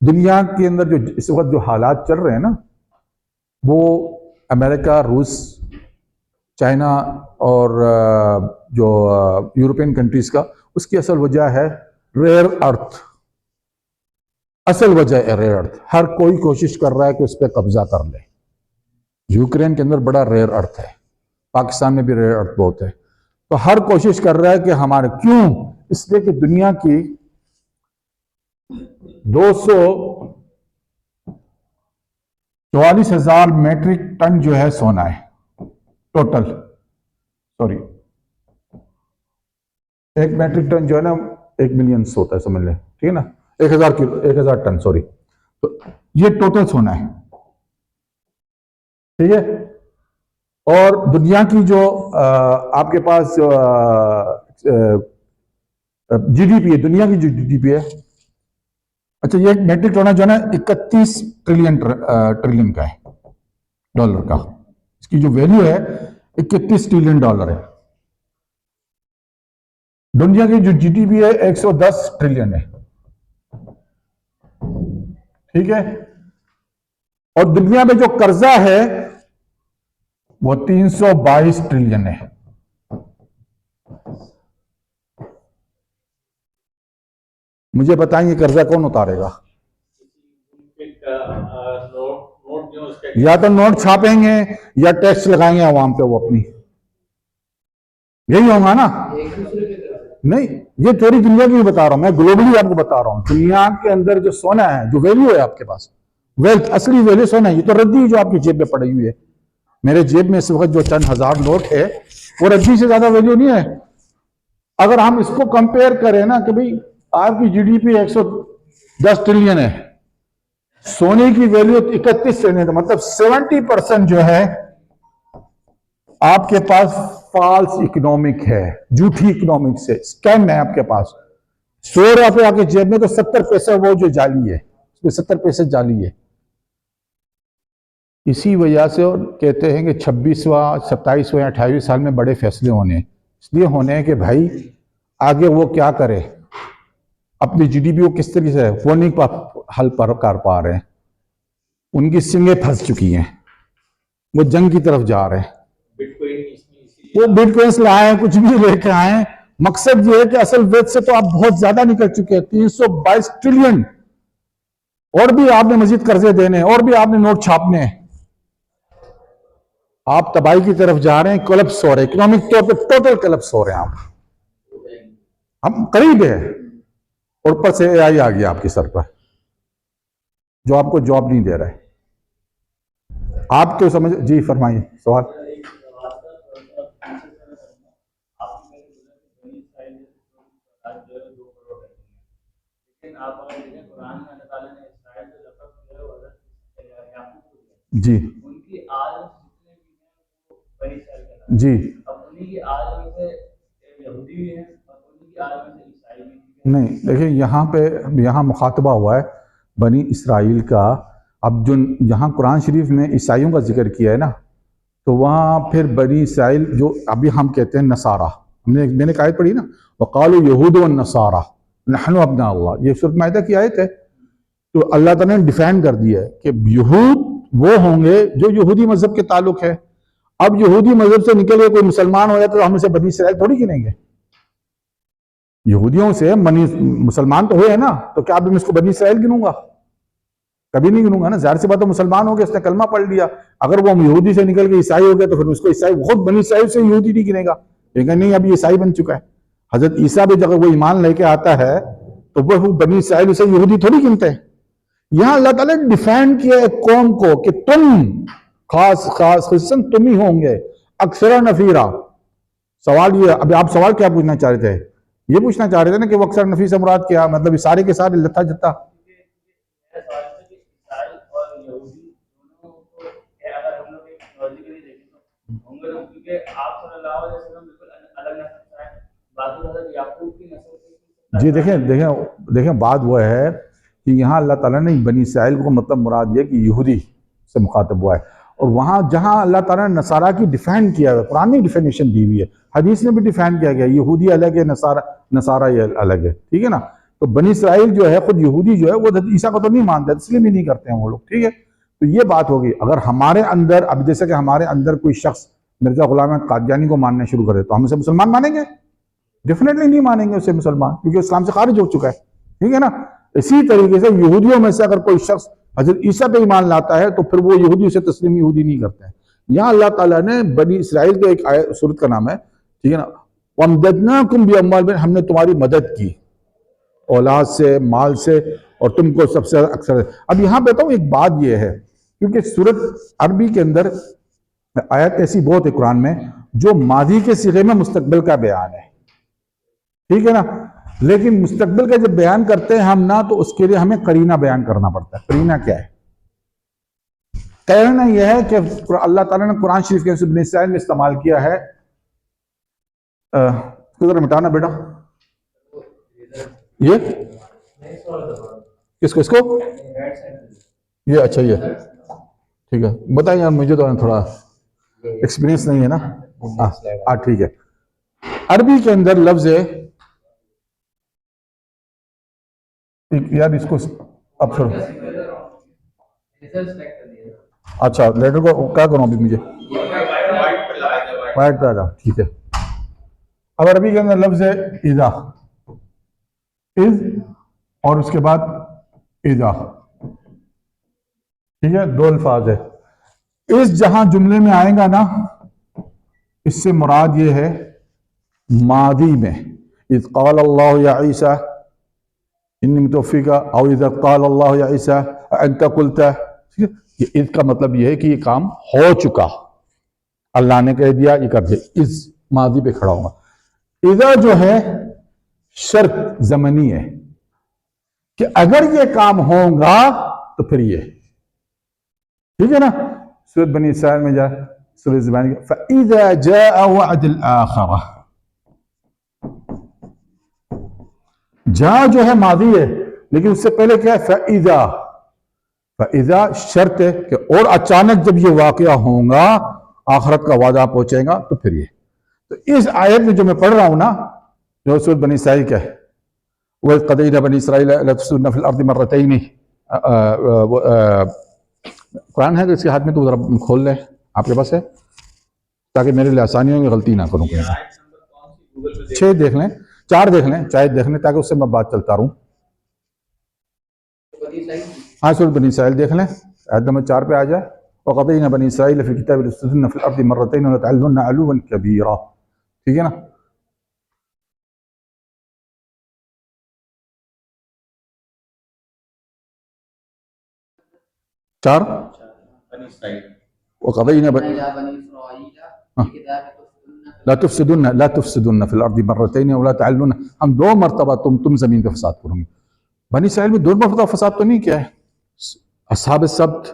دنیا کے اندر جو اس وقت جو حالات چل رہے ہیں نا, وہ امریکہ, روس, چائنا اور جو یورپین کنٹریز کا, اس کی اصل وجہ ہے ریئر ارتھ. اصل وجہ ہے ریئر ارتھ. ہر کوئی کوشش کر رہا ہے کہ اس پہ قبضہ کر لے. یوکرین کے اندر بڑا ریئر ارتھ ہے, پاکستان میں بھی ریئر ارتھ بہت ہے. تو ہر کوشش کر رہا ہے کہ ہمارے, کیوں؟ اس لیے کہ دنیا کی 244,000 میٹرک ٹن جو ہے سونا ہے ٹوٹل. سوری, 1 میٹرک ٹن جو ہے نا 1 ملین ہوتا ہے, سمجھ لیں, ٹھیک ہے نا, 1000 ٹن, سوری. تو یہ ٹوٹل سونا ہے, ٹھیک ہے. اور دنیا کی جو آپ کے پاس جی ڈی پی ہے, دنیا کی جو جی ڈی پی ہے, اچھا یہ میٹرک ٹن جو ہے نا 31 ٹریلین کا ہے, ڈالر کا. اس کی جو ویلیو ہے 31 ٹریلین ڈالر ہے. دنیا کی جو جی ڈی پی ہے 110 ٹریلین ہے, ٹھیک ہے. اور دنیا میں جو قرضہ ہے وہ 322 ٹریلین ہے. مجھے بتائیں یہ قرضہ کون اتارے گا؟ یا تو نوٹ چھاپیں گے یا ٹیکس لگائیں گے عوام پہ وہ اپنی, یہی ہوگا نا. نہیں, یہ تھوڑی دنیا کی بتا رہا ہوں میں, گلوبلی آپ کو بتا رہا ہوں. دنیا کے اندر جو سونا ہے, جو ویلیو ہے آپ کے پاس, ویلتھ, اصلی ویلیو سونا ہے. یہ تو ردی جو آپ کی جیب میں پڑی ہوئی ہے. میرے جیب میں اس وقت جو چند ہزار نوٹ ہے وہ ردی سے زیادہ ویلیو نہیں ہے. اگر ہم اس کو کمپیئر کریں نا کہ بھئی آپ کی جی ڈی پی 110 ٹریلین ہے، سونے کی ویلیو 31 ٹریلین، مطلب 70% جو ہے آپ کے پاس فالس اکنامک ہے، جھوٹی اکنامک سے اسکیم ہے آپ کے پاس. 100 روپے آپ کے جیب میں تو 70 پیسے وہ جو جعلی ہے، اس میں 70 پیسے جعلی ہے. اسی وجہ سے کہتے ہیں کہ 26واں 27واں یا 28 سال میں بڑے فیصلے ہونے ہیں. اس لیے ہونے ہیں کہ بھائی آگے وہ کیا کرے، اپنی جی ڈی پی کو کس طریقے سے وہ نہیں حل کر پا رہے ہیں. ان کی سنگیں پھنس چکی ہیں، وہ جنگ کی طرف جا رہے ہیں. وہ بٹ کوئنس لائے ہیں، کچھ بھی لے کے آئے ہیں. مقصد یہ ہے کہ اصل ویت سے تو آپ بہت زیادہ نکل چکے ہیں، 322 ٹریلین، اور بھی آپ نے مزید قرضے دینے، اور بھی آپ نے نوٹ چھاپنے ہیں. آپ تباہی کی طرف جا رہے ہیں، کولپس ہو رہے ہیں، اکنامک طور پہ ٹوٹل کولپس ہو رہے ہیں. ہم قریب ہے، اور اوپر سے اے آئی آ گیا آپ کے سر پر جو آپ کو جاب نہیں دے رہا ہے. آپ کیوں سمجھ جی فرمائیے سوال. جی جی نہیں دیکھیں، یہاں مخاطبہ ہوا ہے بنی اسرائیل کا. اب جو یہاں قرآن شریف میں عیسائیوں کا ذکر کیا ہے نا، تو وہاں پھر بنی اسرائیل جو ابھی ہم کہتے ہیں نصارہ، میں نے آیت پڑھی نا، وقالوا یہود والنصارى نحن ابناء اللہ، یہ سورۃ مائدہ کی آیت ہے. تو اللہ تعالیٰ نے ڈیفائن کر دیا ہے کہ یہود وہ ہوں گے جو یہودی مذہب کے تعلق ہے. اب یہودی مذہب سے نکل کے کوئی مسلمان ہو جائے تو ہم اسے بنی اسرائیل تھوڑی گنیں گے. یہودیوں سے مسلمان تو ہوئے ہیں نا، تو کیا اب میں اس کو بنی اسرائیل گنوں گا؟ کبھی نہیں گنوں گا نا. ظاہر سی بات ہے، مسلمان ہو گیا، اس نے کلمہ پڑھ لیا. اگر وہ یہودی سے نکل کے عیسائی ہو گیا تو پھر اس کو عیسائی خود بنی اسرائیل سے یہودی نہیں گنے گا، لیکن نہیں اب یہ عیسائی بن چکا ہے. حضرت عیسیٰ بھی جب وہ ایمان لے کے آتا ہے تو وہ بنی اسرائیل اسے یہودی تھوڑی گنتے ہیں. یہاں اللہ تعالیٰ نے ڈیفائن کیا ایک قوم کو کہ تم خاص خصوصاً تم ہی ہوں گے اکثر نفیرہ. سوال یہ، ابھی آپ سوال کیا پوچھنا چاہ رہے تھے؟ یہ پوچھنا چاہ رہے تھے نا کہ وہ اکثر نفی سے مراد کیا، مطلب سارے کے سارے لتا جتا. جی دیکھیں بات وہ ہے کہ یہاں اللہ تعالیٰ نے بنی اسرائیل کو مطلب مراد یہ کہ یہودی سے مخاطب ہوا ہے. اور وہاں جہاں اللہ تعالیٰ نے نصارہ کی ڈیفائن کیا ہے، قرآن میں ڈیفینیشن دی ہوئی ہے، حدیث میں بھی ڈیفائن کیا گیا، یہودی الگ ہے، نصارہ یہ الگ ہے. ٹھیک ہے نا. تو بنی اسرائیل جو ہے، خود یہودی جو ہے وہ عیسیٰ کو تو نہیں مانتے، اس لیے بھی نہیں کرتے ہیں وہ لوگ. ٹھیک ہے. تو یہ بات ہوگی. اگر ہمارے اندر اب جیسے کہ ہمارے اندر کوئی شخص مرزا غلام احمد قادیانی کو ماننا شروع کرے تو ہم اسے مسلمان مانیں گے؟ ڈیفینیٹلی نہیں مانیں گے اسے مسلمان، کیونکہ اسلام سے خارج ہو چکا ہے. ٹھیک ہے نا. اسی طریقے سے یہودیوں میں سے اگر کوئی شخص حضرت عیسیٰ پہ ایمان لاتا ہے تو پھر وہ یہودی اسے تسلیم یہودی نہیں کرتے ہیں. یہاں اللہ تعالیٰ نے بنی اسرائیل کے ایک سورت کا نام ہے، ٹھیک ہے نا، وَأَمْدَدْنَاكُمْ بِأَمْوَالٍ، ہم نے تمہاری مدد کی اولاد سے، مال سے، اور تم کو سب سے اکثر. اب یہاں پہ تو ایک بات یہ ہے، کیونکہ سورت عربی کے اندر آیت ایسی بہت ہے قرآن میں جو ماضی کے صیغے میں مستقبل کا بیان ہے. ٹھیک ہے نا. لیکن مستقبل کا جب بیان کرتے ہیں ہم نا، تو اس کے لیے ہمیں قرینہ بیان کرنا پڑتا ہے. قرینہ کیا ہے؟ قرینہ یہ ہے کہ اللہ تعالیٰ نے قرآن شریف کے بنی اسرائیل میں استعمال کیا ہے. کدھر مٹانا بیٹا یہ کس کو؟ اس کو یہ اچھا یہ ٹھیک ہے. بتائیں یار، مجھے تو تھوڑا ایکسپیرینس نہیں ہے نا. ہاں ٹھیک ہے. عربی کے اندر لفظ ہے یار، اس کو اب چھوڑو. اچھا لیٹر کو کیا کروں ابھی؟ مجھے وائٹ پہ آ جاؤ. ٹھیک ہے. اب عربی کے اندر لفظ ہے اذا، اور اس کے بعد اذا. ٹھیک ہے. دو الفاظ ہے. اس جہاں جملے میں آئے گا نا، اس سے مراد یہ ہے ماضی میں، اذ قال اللہ یا عیسیٰ انی متوفیکا، او اذا قال اللہ یا عیسیٰ انت قلت. اس کا مطلب یہ ہے کہ یہ کام ہو چکا، اللہ نے کہہ دیا، یہ کر دیا. اس ماضی پہ کھڑا ہوگا. اذا جو ہے شرط زمنی ہے، کہ اگر یہ کام ہوگا تو پھر یہ ٹھیک ہے نا. سورۃ بنی اسرائیل میں جائے سورۃ زبانی فَإِذَا جَاءَ وَعْدُ الْآخِرَةِ. جا جو ہے ماضی ہے لیکن اس سے پہلے کیا ہے فَإِذَا. فَإِذَا شرط ہے کہ اور اچانک جب یہ واقعہ ہوگا آخرت کا وعدہ پہنچے گا تو پھر یہ. تو اس آیت میں جو میں پڑھ رہا ہوں نا جو سورۃ بنی اسرائیل کا ہے وَإِذْ قَضَيْنَا بَنِي إِسْرَائِيلَ لَتُفْسِدُنَّ فِي الْأَرْضِ مَرَّتَيْنِ. قرآن ہے تو اس کے ہاتھ میں تو ذرا کھول لیں آپ کے پاس ہے تاکہ میرے لیے آسانی ہو غلطی نہ کروں. 6 دیکھ لیں 4 دیکھ لیں چاہے دیکھ لیں تاکہ اس سے میں بات چلتا رہوں. ہاں سورۃ بنی اسرائیل دیکھ لیں آیت نمبر 4 پہ آ جائے وَقَضَيْنَا بَنِي إِسْرَائِيلَ فِي الْكِتَابِ لَتُفْسِدُنَّ فِي الْأَرْضِ مَرَّتَيْنِ وَلَتَعْلُنَّ عُلُوًّا كَبِيرًا. ٹھیک ہے نا. 4 وَقَضَيْنَا لا تفسدن فی الارض مرتين ولا تعلن. ہم 2 مرتبہ تم زمین پہ فساد کرو گے. بنی اسرائیل میں 2 مرتبہ فساد تو نہیں کیا ہے. اصحاب السبت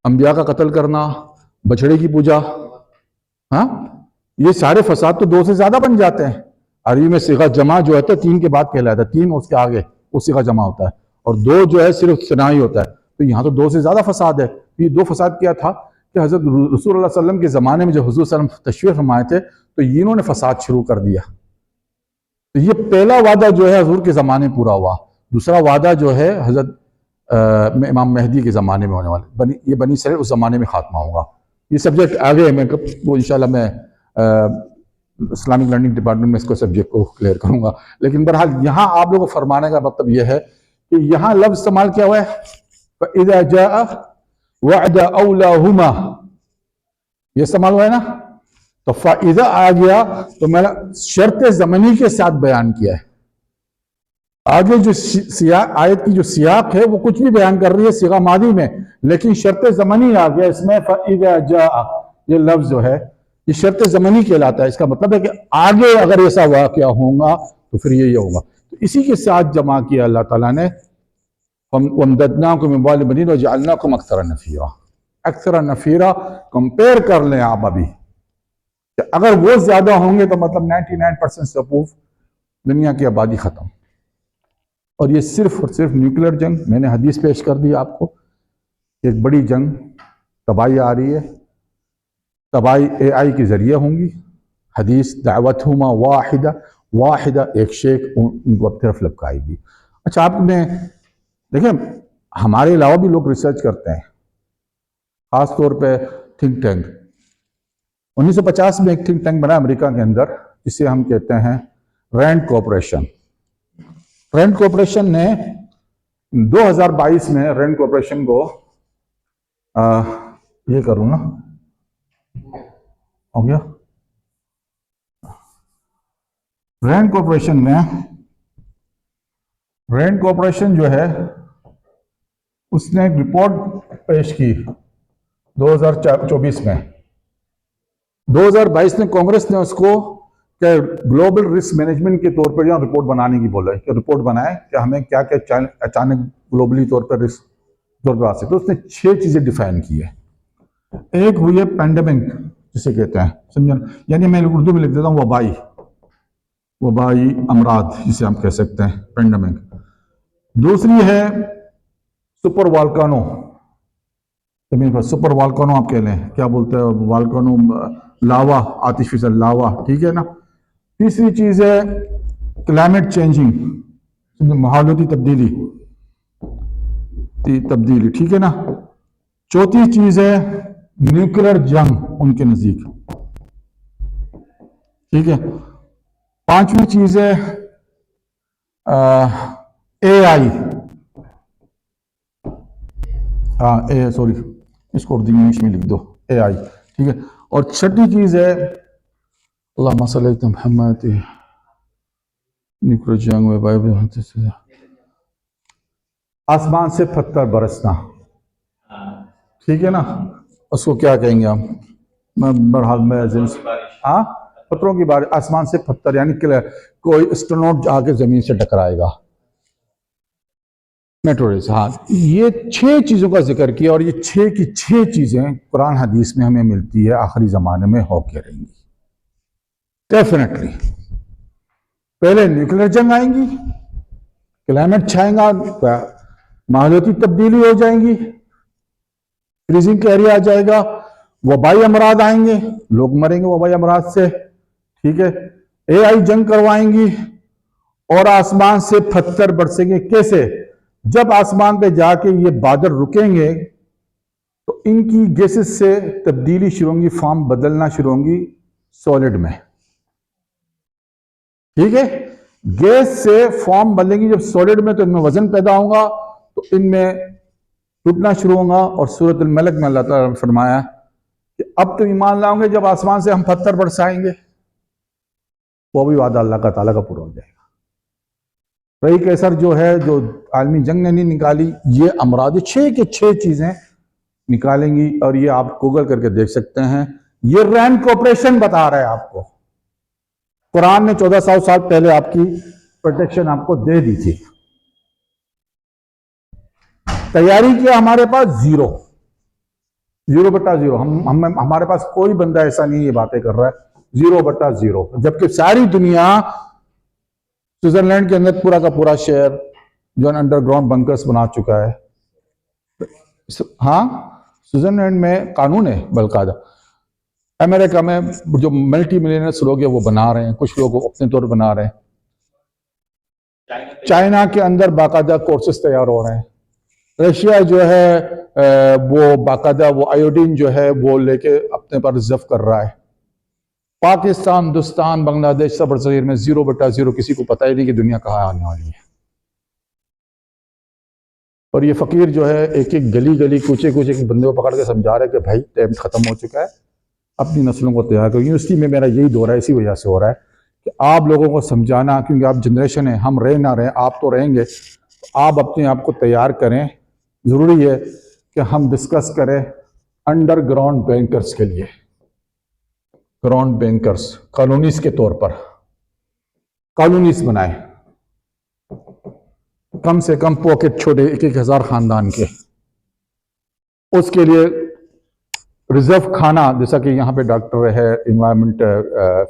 انبیاء کا قتل کرنا بچڑے کی پوجا ہاں یہ سارے فساد تو 2 سے زیادہ بن جاتے ہیں. عربی میں صیغہ جمع جو ہوتا ہے 3 کے بعد کہلاتا ہے 3 اس کے آگے وہ صیغہ جمع ہوتا ہے اور 2 جو ہے صرف ثنائی ہوتا ہے. تو یہاں تو 2 سے زیادہ فساد ہے. یہ 2 فساد کیا تھا کہ حضرت رسول اللہ صلی اللہ علیہ وسلم کے زمانے میں جو حضور صلی اللہ علیہ وسلم تشریف فرمائے تھے تو انہوں نے فساد شروع کر دیا. تو یہ پہلا وعدہ جو ہے حضور کے زمانے میں پورا ہوا. دوسرا وعدہ جو ہے حضرت امام مہدی کے زمانے میں ہونے والا یہ بنی اسرائیل اس زمانے میں خاتمہ ہوگا. یہ سبجیکٹ آگے میں وہ انشاءاللہ میں اسلامک لرننگ ڈپارٹمنٹ میں اس کو سبجیکٹ کو کلیئر کروں گا. لیکن بہرحال یہاں آپ لوگوں کو فرمانے کا مطلب یہ ہے کہ یہاں لفظ استعمال کیا ہوا ہے فَإِذَا جَاءَ وَعْدَ أَوْلَاهُمَا یہ استعمال ہوا ہے نا. تو فَإِذَا آ گیا تو میں نے شرط زمنی کے ساتھ بیان کیا ہے. آگے جو آیت کی جو سیاق ہے وہ کچھ بھی بیان کر رہی ہے صیغہ ماضی میں لیکن شرط زمنی آ گیا اس میں فَإِذَا جَاءَ یہ لفظ جو ہے یہ شرط زمنی کہلاتا ہے. اس کا مطلب ہے کہ آگے اگر ایسا واقعہ ہوگا تو پھر یہ ہوگا. تو اسی کے ساتھ جمع کیا اللہ تعالیٰ نے وَامْدَدْنَاكُمْ مِنْ بَعْدِ بَنِينَ وَجَعَلْنَاكُمْ أَكْثَرَ نَفِيرًا. اکثر نفیرہ کمپیئر کر لیں آپ ابھی کہ اگر وہ زیادہ ہوں گے تو مطلب 99% سپوف دنیا کی آبادی ختم. اور یہ صرف اور صرف نیوکلیر جنگ میں نے حدیث پیش کر دی آپ کو. ایک بڑی جنگ تباہی آ رہی ہے تباہی AI کے ذریعے ہوں گی. حدیث دعوتہما واحدہ ایک شیخ ان کو اب طرف لپکائے گی. اچھا آپ نے دیکھیں ہمارے علاوہ بھی لوگ ریسرچ کرتے ہیں خاص طور پہ تھنک ٹینک. 1950 میں ایک تھنک ٹینک بنا امریکہ کے اندر جسے ہم کہتے ہیں رینڈ کوپریشن. رینڈ کوپریشن نے 2022 میں رینڈ کوپریشن کو یہ کروں نا ہو گیا. رینڈ کوپریشن جو ہے اس نے ایک رپورٹ پیش کی 2024 میں. 2022 میں کانگریس نے اس کو کہ گلوبل رسک مینجمنٹ کے طور پر یہاں رپورٹ بنانے کی بولا ہے کہ رپورٹ بنائے کہ ہمیں کیا کیا اچانک گلوبلی طور پر رسک طور پر آ سکتے. تو اس نے 6 چیزیں ڈیفائن کی ہے. ایک ہوئی ہے پینڈیمک جسے کہتے ہیں سمجھنا یعنی میں اردو میں لکھ دیتا ہوں وبائی امراض جسے ہم کہہ سکتے ہیں پینڈیمک. دوسری ہے سپر والکانو زمین پر سپر والکانو آپ کہہ لیں کیا بولتے ہیں والکانو لاوا آتش فشاں لاوا ٹھیک ہے نا. تیسری چیز ہے کلائمیٹ چینجنگ ماحولیاتی تبدیلی ٹھیک ہے نا. چوتھی چیز ہے نیوکلیر جنگ ان کے نزدیک ٹھیک ہے. پانچویں چیز ہے AI سوری اس کو اردو انگلش میں لکھ دو AI ٹھیک ہے. اور چھٹی چیز ہے اللہم صلی علی محمد نیوکلیر جنگ آسمان سے پتھر برسنا ٹھیک ہے نا. اس کو کیا کہیں گے ہم بہرحال میں ہاں پتھروں کی بارش آسمان سے پتھر یعنی کوئی اسٹرونوٹ آ کے زمین سے ٹکرائے گا میٹرو ریس، ہاں یہ 6 چیزوں کا ذکر کیا، اور یہ 6 کی 6 چیزیں قرآن حدیث میں ہمیں ملتی ہے آخری زمانے میں ہو کے رہیں گی ڈیفینیٹلی۔ پہلے نیوکلیر جنگ آئیں گی، کلائمیٹ چھائیں گا، ماحولیاتی تبدیلی ہو جائیں گی، فریزنگ کا ایریا آ جائے گا، وبائی امراض آئیں گے، لوگ مریں گے وبائی امراض سے، ٹھیک ہے، اے آئی جنگ کروائیں گی، اور آسمان سے پتھر برسیں گے۔ کیسے؟ جب آسمان پہ جا کے یہ بادل رکیں گے تو ان کی گیسز سے تبدیلی شروع ہوں گی، فارم بدلنا شروع ہوں گی سالڈ میں، ٹھیک ہے، گیس سے فارم بدلیں گی جب سالڈ میں، تو ان میں وزن پیدا ہوگا، تو ان میں ٹوٹنا شروع ہوگا۔ اور سورۃ الملک میں اللہ تعالیٰ نے فرمایا کہ اب تو ایمان لاؤ گے جب آسمان سے ہم پتھر برسائیں گے، وہ بھی وعدہ اللہ کا تعالیٰ کا پورا ہو جائے گا۔ رہی کیسر جو ہے، جو عالمی جنگ نے نہیں نکالی، یہ امراض 6 کے 6 چیزیں نکالیں گی، اور یہ آپ گوگل کر کے دیکھ سکتے ہیں۔ یہ رینڈ کوپریشن بتا رہا ہے آپ کو، قرآن نے 1400 سال پہلے آپ کی پروٹیکشن آپ کو دے دی تھی۔ تیاری کیا ہمارے پاس؟ 0/0 ہمارے پاس کوئی بندہ ایسا نہیں یہ باتیں کر رہا ہے، 0/0، جبکہ ساری دنیا سوئٹزرلینڈ کے اندر پورا کا پورا شہر جو انڈر گراؤنڈ بنکرز بنا چکا ہے۔ ہاں سوئٹزرلینڈ میں قانون ہے باقاعدہ، امریکہ میں جو ملٹی ملینئرز لوگ ہیں وہ بنا رہے ہیں، کچھ لوگ اپنے طور بنا رہے ہیں، چائنا کے اندر باقاعدہ کورسز تیار ہو رہے ہیں، رشیا جو ہے وہ باقاعدہ وہ آیوڈین جو ہے وہ لے کے اپنے پر ریزرو کر رہا ہے۔ پاکستان، ہندوستان، بنگلہ دیش، سب صغیر میں 0/0، کسی کو پتہ ہی نہیں کہ دنیا کہاں آنے والی ہے۔ اور یہ فقیر جو ہے ایک ایک گلی گلی کوچے کوچے کے بندے کو پکڑ کے سمجھا رہے کہ بھائی ٹائم ختم ہو چکا ہے، اپنی نسلوں کو تیار کرو۔ یونیورسٹی میں میرا یہی دور ہے، اسی وجہ سے ہو رہا ہے کہ آپ لوگوں کو سمجھانا، کیونکہ آپ جنریشن ہیں، ہم رہ نہ رہیں، آپ تو رہیں گے، آپ اپنے آپ کو تیار کریں۔ ضروری ہے کہ ہم ڈسکس کریں انڈر گراؤنڈ بینکرز کے لیے، گراؤنڈ بینکرز کالونیز کے طور پر کالونیز بنائیں، کم سے کم پاکٹ چھوٹے 1,000 خاندان کے، اس کے لیے ریزرو کھانا، جیسا کہ یہاں پہ ڈاکٹر ہے انوائرمنٹ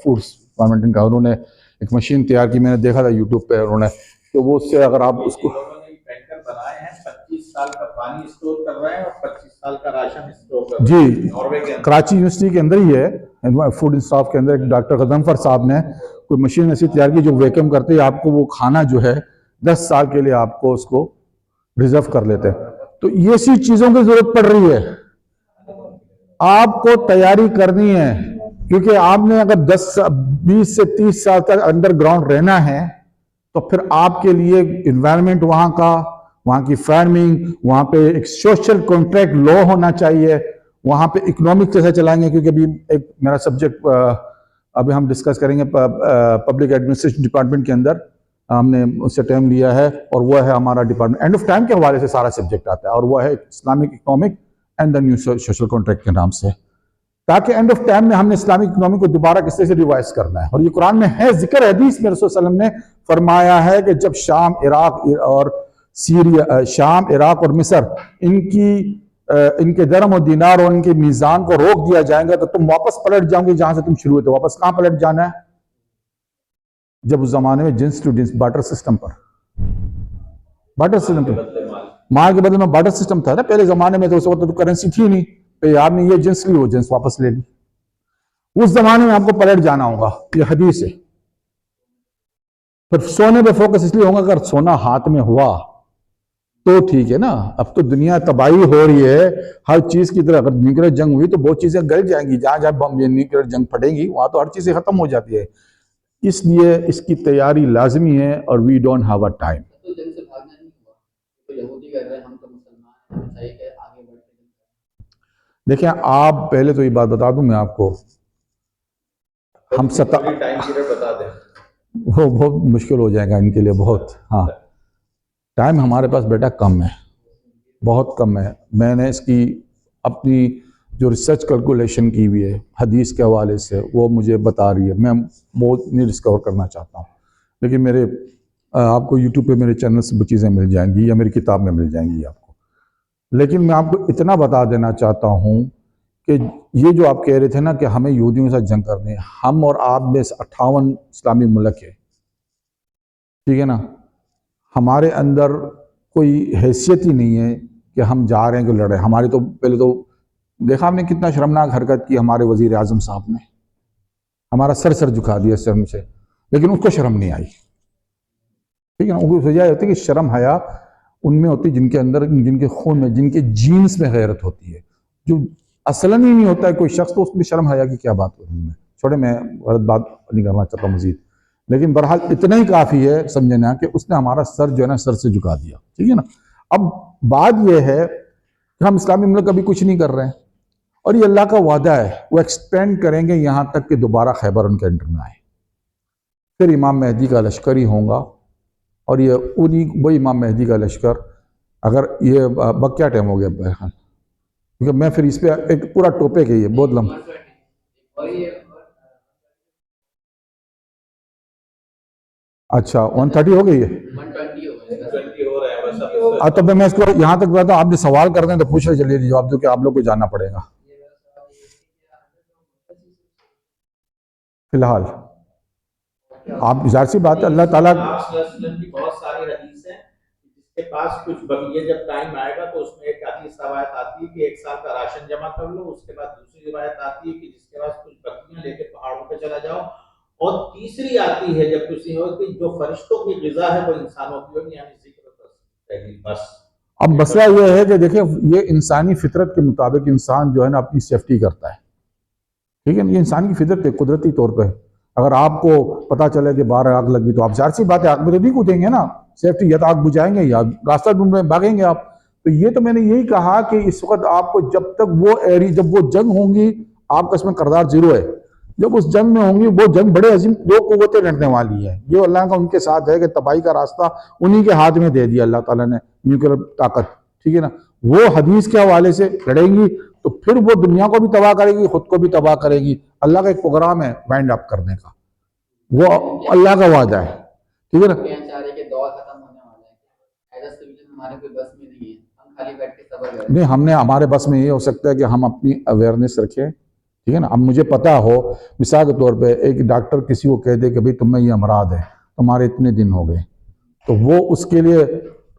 فوڈس انوائرمنٹ کا، انہوں نے ایک مشین تیار کی، میں نے دیکھا تھا یوٹیوب پہ، انہوں نے کہ وہ اس سے اگر آپ اس کو بنائے ہیں 25 سال کا پانی اسٹور کر رہے ہیں اور 25 سال کا راشن اسٹور کر رہے جی، کراچی یونیورسٹی کے اندر ہی ہے، فوڈ انصاف کے اندر ایک ڈاکٹر غضنفر صاحب نے کوئی مشین ایسی تیار کی جو ویکیوم کرتے ہے، آپ کو وہ کھانا جو ہے 10 سال کے لیے آپ کو اس کو ریزرو کر لیتے ہیں۔ تو یہ سی چیزوں کی ضرورت پڑ رہی ہے، آپ کو تیاری کرنی ہے، کیونکہ آپ نے اگر 20 سے 30 سال تک انڈر گراؤنڈ رہنا ہے تو پھر آپ کے لیے انوائرمنٹ وہاں کا، وہاں کی فارمنگ، وہاں پہ ایک سوشل کانٹریکٹ لا ہونا چاہیے، وہاں پہ اکنامک کیسے چلائیں گے، کیونکہ ابھی ایک میرا سبجیکٹ ابھی ہم ڈسکس کریں گے پبلک ایڈمنسٹریشن ڈپارٹمنٹ کے اندر، ہم نے اس سے ٹائم لیا ہے، اور وہ ہے ہمارا ڈپارٹمنٹ، اینڈ آف ٹائم کے حوالے سے سارا سبجیکٹ آتا ہے، اور وہ ہے Islamic economic and the new social contract کے نام سے، تاکہ اینڈ آف ٹائم میں ہم نے اسلامک اکنامک کو دوبارہ کس طرح سے ریوائز کرنا ہے۔ اور یہ قرآن میں ہے، ذکر حدیث میں رسول صلی اللہ علیہ وسلم نے فرمایا ہے کہ جب شام، عراق اور سیریا، شام، عراق اور مصر، ان کے درہم و دینار اور ان کے میزان کو روک دیا جائے گا، تو تم واپس پلٹ جاؤ گے جہاں سے تم شروع ہوئے تھے۔ واپس کہاں پلٹ جانا ہے؟ جب اس زمانے میں جنس ٹو جنس بارٹر سسٹم پر، بارٹر سسٹم پر، مال کے بدلے میں بارٹر سسٹم تھا نا پہلے زمانے میں، تو اس وقت تو کرنسی تھی نہیں، پہ آپ نے یہ جنس لی، وہ جنس واپس لے لی۔ اس زمانے میں آپ کو پلٹ جانا ہوگا، یہ حدیث ہے۔ پھر سونے پہ فوکس اس لیے ہوگا، اگر سونا ہاتھ میں ہوا تو ٹھیک ہے نا، اب تو دنیا تباہی ہو رہی ہے ہر چیز کی طرح، اگر نیوکلیر جنگ ہوئی تو بہت چیزیں گل جائیں گی، جہاں جہاں نیوکلیر جنگ پھٹے گی وہاں تو ہر چیزیں ختم ہو جاتی ہے، اس لیے اس کی تیاری لازمی ہے، اور we don't have a time. تو جنگ سے بھاگنا نہیں ہوا، تو یہودی کہہ رہے ہیں ہم تو مسلمان ہیں، ہمیں چاہیے کہ آگے بڑھ کے دیکھیں آپ پہلے تو یہ بات بتا دوں میں آپ کو، ہم ٹائم پیریڈ بتا دیں، وہ بہت مشکل ہو جائے گا ان کے لیے بہت، ہاں ٹائم ہمارے پاس بیٹا کم ہے، بہت کم ہے۔ میں نے اس کی اپنی جو ریسرچ کیلکولیشن کی ہوئی ہے حدیث کے حوالے سے، وہ مجھے بتا رہی ہے، میں بہت نہیں ڈسکور کرنا چاہتا ہوں، لیکن میرے آپ کو یوٹیوب پہ میرے چینل سے وہ چیزیں مل جائیں گی یا میری کتاب میں مل جائیں گی آپ کو. لیکن میں آپ کو اتنا بتا دینا چاہتا ہوں کہ یہ جو آپ کہہ رہے تھے نا کہ ہمیں یہودیوں کے ساتھ جنگ کرنی ہے، ہم اور آپ میں 58 اسلامی ملک ہے، ٹھیک ہے نا، ہمارے اندر کوئی حیثیت ہی نہیں ہے کہ ہم جا رہے ہیں کہ لڑ رہے ہیں. ہماری تو پہلے تو دیکھا ہم نے کتنا شرمناک حرکت کی ہمارے وزیر اعظم صاحب نے، ہمارا سر جھکا دیا شرم سے، لیکن اس کو شرم نہیں آئی. ٹھیک ہے نا، ان کی وجہ ہوتی ہے کہ شرم حیا ان میں ہوتی ہے جن کے اندر، جن کے خون میں، جن کے جینز میں غیرت ہوتی ہے. جو اصلاً ہی نہیں ہوتا ہے کوئی شخص، تو اس میں شرم حیا کی کیا بات ہو رہی ہے. چھوڑے، میں غلط بات نہیں کرنا چاہتا مزید، لیکن بہرحال اتنا ہی کافی ہے سمجھنا کہ اس نے ہمارا سر جو ہے نا سر سے جھکا دیا. ٹھیک ہے نا. اب بات یہ ہے کہ ہم اسلامی ملک ابھی کچھ نہیں کر رہے ہیں، اور یہ اللہ کا وعدہ ہے، وہ ایکسپینڈ کریں گے یہاں تک کہ دوبارہ خیبر ان کے انڈر میں آئے. پھر امام مہدی کا لشکر ہی ہوگا، اور یہ وہی امام مہدی کا لشکر. اگر یہ بک کیا ٹائم ہو گیا بہرحال، کیونکہ میں پھر اس پہ ایک پورا ٹاپک ہے یہ بہت لمبا. اور یہ اچھا 130 ہو گئی ہے. 120 ہو گئے. 20 ہو رہا ہے بس. تب میں اس کو یہاں تک بتا ہوں، آپ نے سوال کر دیں تو پوچھ رہے چلیے جواب دو کہ آپ لوگ کو جاننا پڑے گا فی الحال. آپ ظاہر سی بات ہے اللہ تعالیٰ آپ صلی اللہ علیہ وسلم کی بہت ساری حدیث ہیں جس کے پاس کچھ بقیہ جب ٹائم آئے گا تو اس میں ایک حدیث روایت آتی ہے کہ 1 سال کا راشن جمع کر لو. اس کے بعد دوسری روایت آتی ہے کہ جس کے پاس کچھ بکریاں لے کے پہاڑوں پہ چلا جاؤ. اور تیسری آتی ہے جب کسی ہو کہ جو فرشتوں کی غذا ہے وہ انسانوں کی ہوگی، یعنی ذکر بس. اب مسئلہ یہ ہے کہ دیکھیں یہ انسانی فطرت کے مطابق انسان جو ہے نا اپنی سیفٹی کرتا ہے. ٹھیک ہے نا، یہ انسان کی فطرت ہے قدرتی طور پہ. اگر آپ کو پتا چلے کہ باہر آگ لگی تو آپ ظاہر سی بات ہے آگ میں تو نہیں کودیں گے نا. سیفٹی، یا تو آگ بجھائیں گے یا راستہ ڈھونڈ رہے بھاگیں گے آپ. تو یہ تو میں نے یہی کہا کہ اس وقت آپ کو جب تک وہ جب وہ جنگ ہوں گی، آپ کا اس میں کردار زیرو ہے. جب اس جنگ میں ہوں گی، وہ جنگ بڑے عظیم 2 قوتیں لڑنے والی ہیں. یہ اللہ کا ان کے ساتھ ہے کہ تباہی کا راستہ انہی کے ہاتھ میں دے دیا اللہ تعالیٰ نے، نیوکلیر طاقت. ٹھیک ہے نا، وہ حدیث کے حوالے سے لڑیں گی تو پھر وہ دنیا کو بھی تباہ کرے گی، خود کو بھی تباہ کرے گی. اللہ کا ایک پروگرام ہے وائنڈ اپ کرنے کا، وہ اللہ کا وعدہ ہے. ٹھیک ہے نا. چاہ رہے کہ دور ختم ہونے والا ہے، ایز سویلین ہمارے کوئی بس میں نہیں ہے، ہم خالی بیٹھ کے صبر کریں. نہیں، ہم نے ہمارے بس میں یہ ہو سکتا ہے کہ ہم اپنی اویئرنیس رکھیں. ٹھیک ہے نا. اب مجھے پتا ہو مثال کے طور پہ ایک ڈاکٹر کسی کو کہہ دے کہ بھئی تم میں یہ امراض ہے، تمہارے اتنے دن ہو گئے، تو وہ اس کے لیے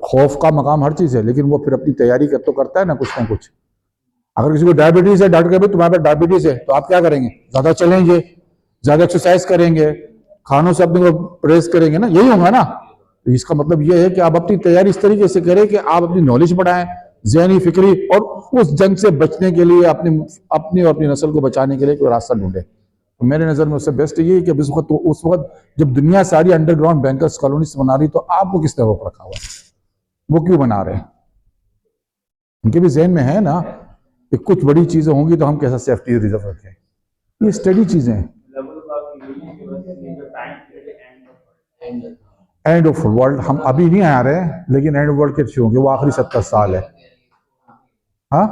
خوف کا مقام ہر چیز ہے، لیکن وہ پھر اپنی تیاری تو کرتا ہے نا کچھ نہ کچھ. اگر کسی کو ڈائبٹیز ہے، ڈاکٹر کہے تمہارے پاس ڈائبٹیز ہے، تو آپ کیا کریں گے؟ زیادہ چلیں گے، زیادہ ایکسرسائز کریں گے، کھانوں سے اپنے کو پرہیز کریں گے نا. یہی ہوگا نا. اس کا مطلب یہ ہے کہ آپ اپنی تیاری اس طریقے سے کریں کہ آپ اپنی نالج بڑھائیں، ذہنی فکری، اور اس جنگ سے بچنے کے لیے اپنی اور اپنی نسل کو بچانے کے لیے کوئی راستہ ڈھونڈے. میرے نظر میں اس سے بیسٹ یہ ہے کہ اس وقت جب دنیا ساری انڈر گراؤنڈ بینکرز کالونیز بنا رہی تو آپ کو کس نے روک رکھا ہوا ہے؟ وہ کیوں بنا رہے ہیں؟ ان کے بھی ذہن میں ہے نا کہ کچھ بڑی چیزیں ہوں گی تو ہم کیسا سیفٹی ریزرو رکھیں. یہ اسٹڈی چیزیں ہیں. اینڈ آف ورلڈ ہم ابھی نہیں آ رہے ہیں، لیکن اینڈ آف ورلڈ کے ہوں گے، وہ آخری 70 سال ہے. ہاں،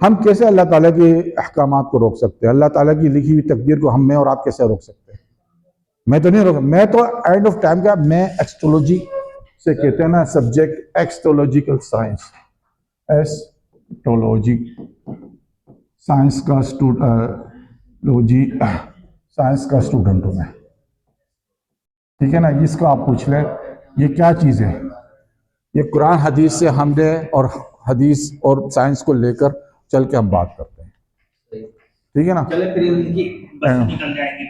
ہم کیسے اللہ تعالیٰ کے احکامات کو روک سکتے ہیں؟ اللہ تعالیٰ کی لکھی ہوئی تقدیر کو میں اور آپ کیسے روک سکتے ہیں؟ میں تو نہیں روک. میں تو اینڈ آف ٹائم کا میں ایکسٹولوجی سے کہتے ہیں نا سبجیکٹ، ایکسٹولوجیکل سائنس، ایسٹولوجی سائنس کا اسٹوڈنٹ ہوں میں. ٹھیک ہے نا. اس کا آپ پوچھ لیں یہ کیا چیز ہے. یہ قرآن حدیث سے ہم نے اور حدیث اور سائنس کو لے کر چل کے ہم بات کرتے ہیں. ٹھیک ہے نا. چلے پھر ان کی بس نکل جائیں گے.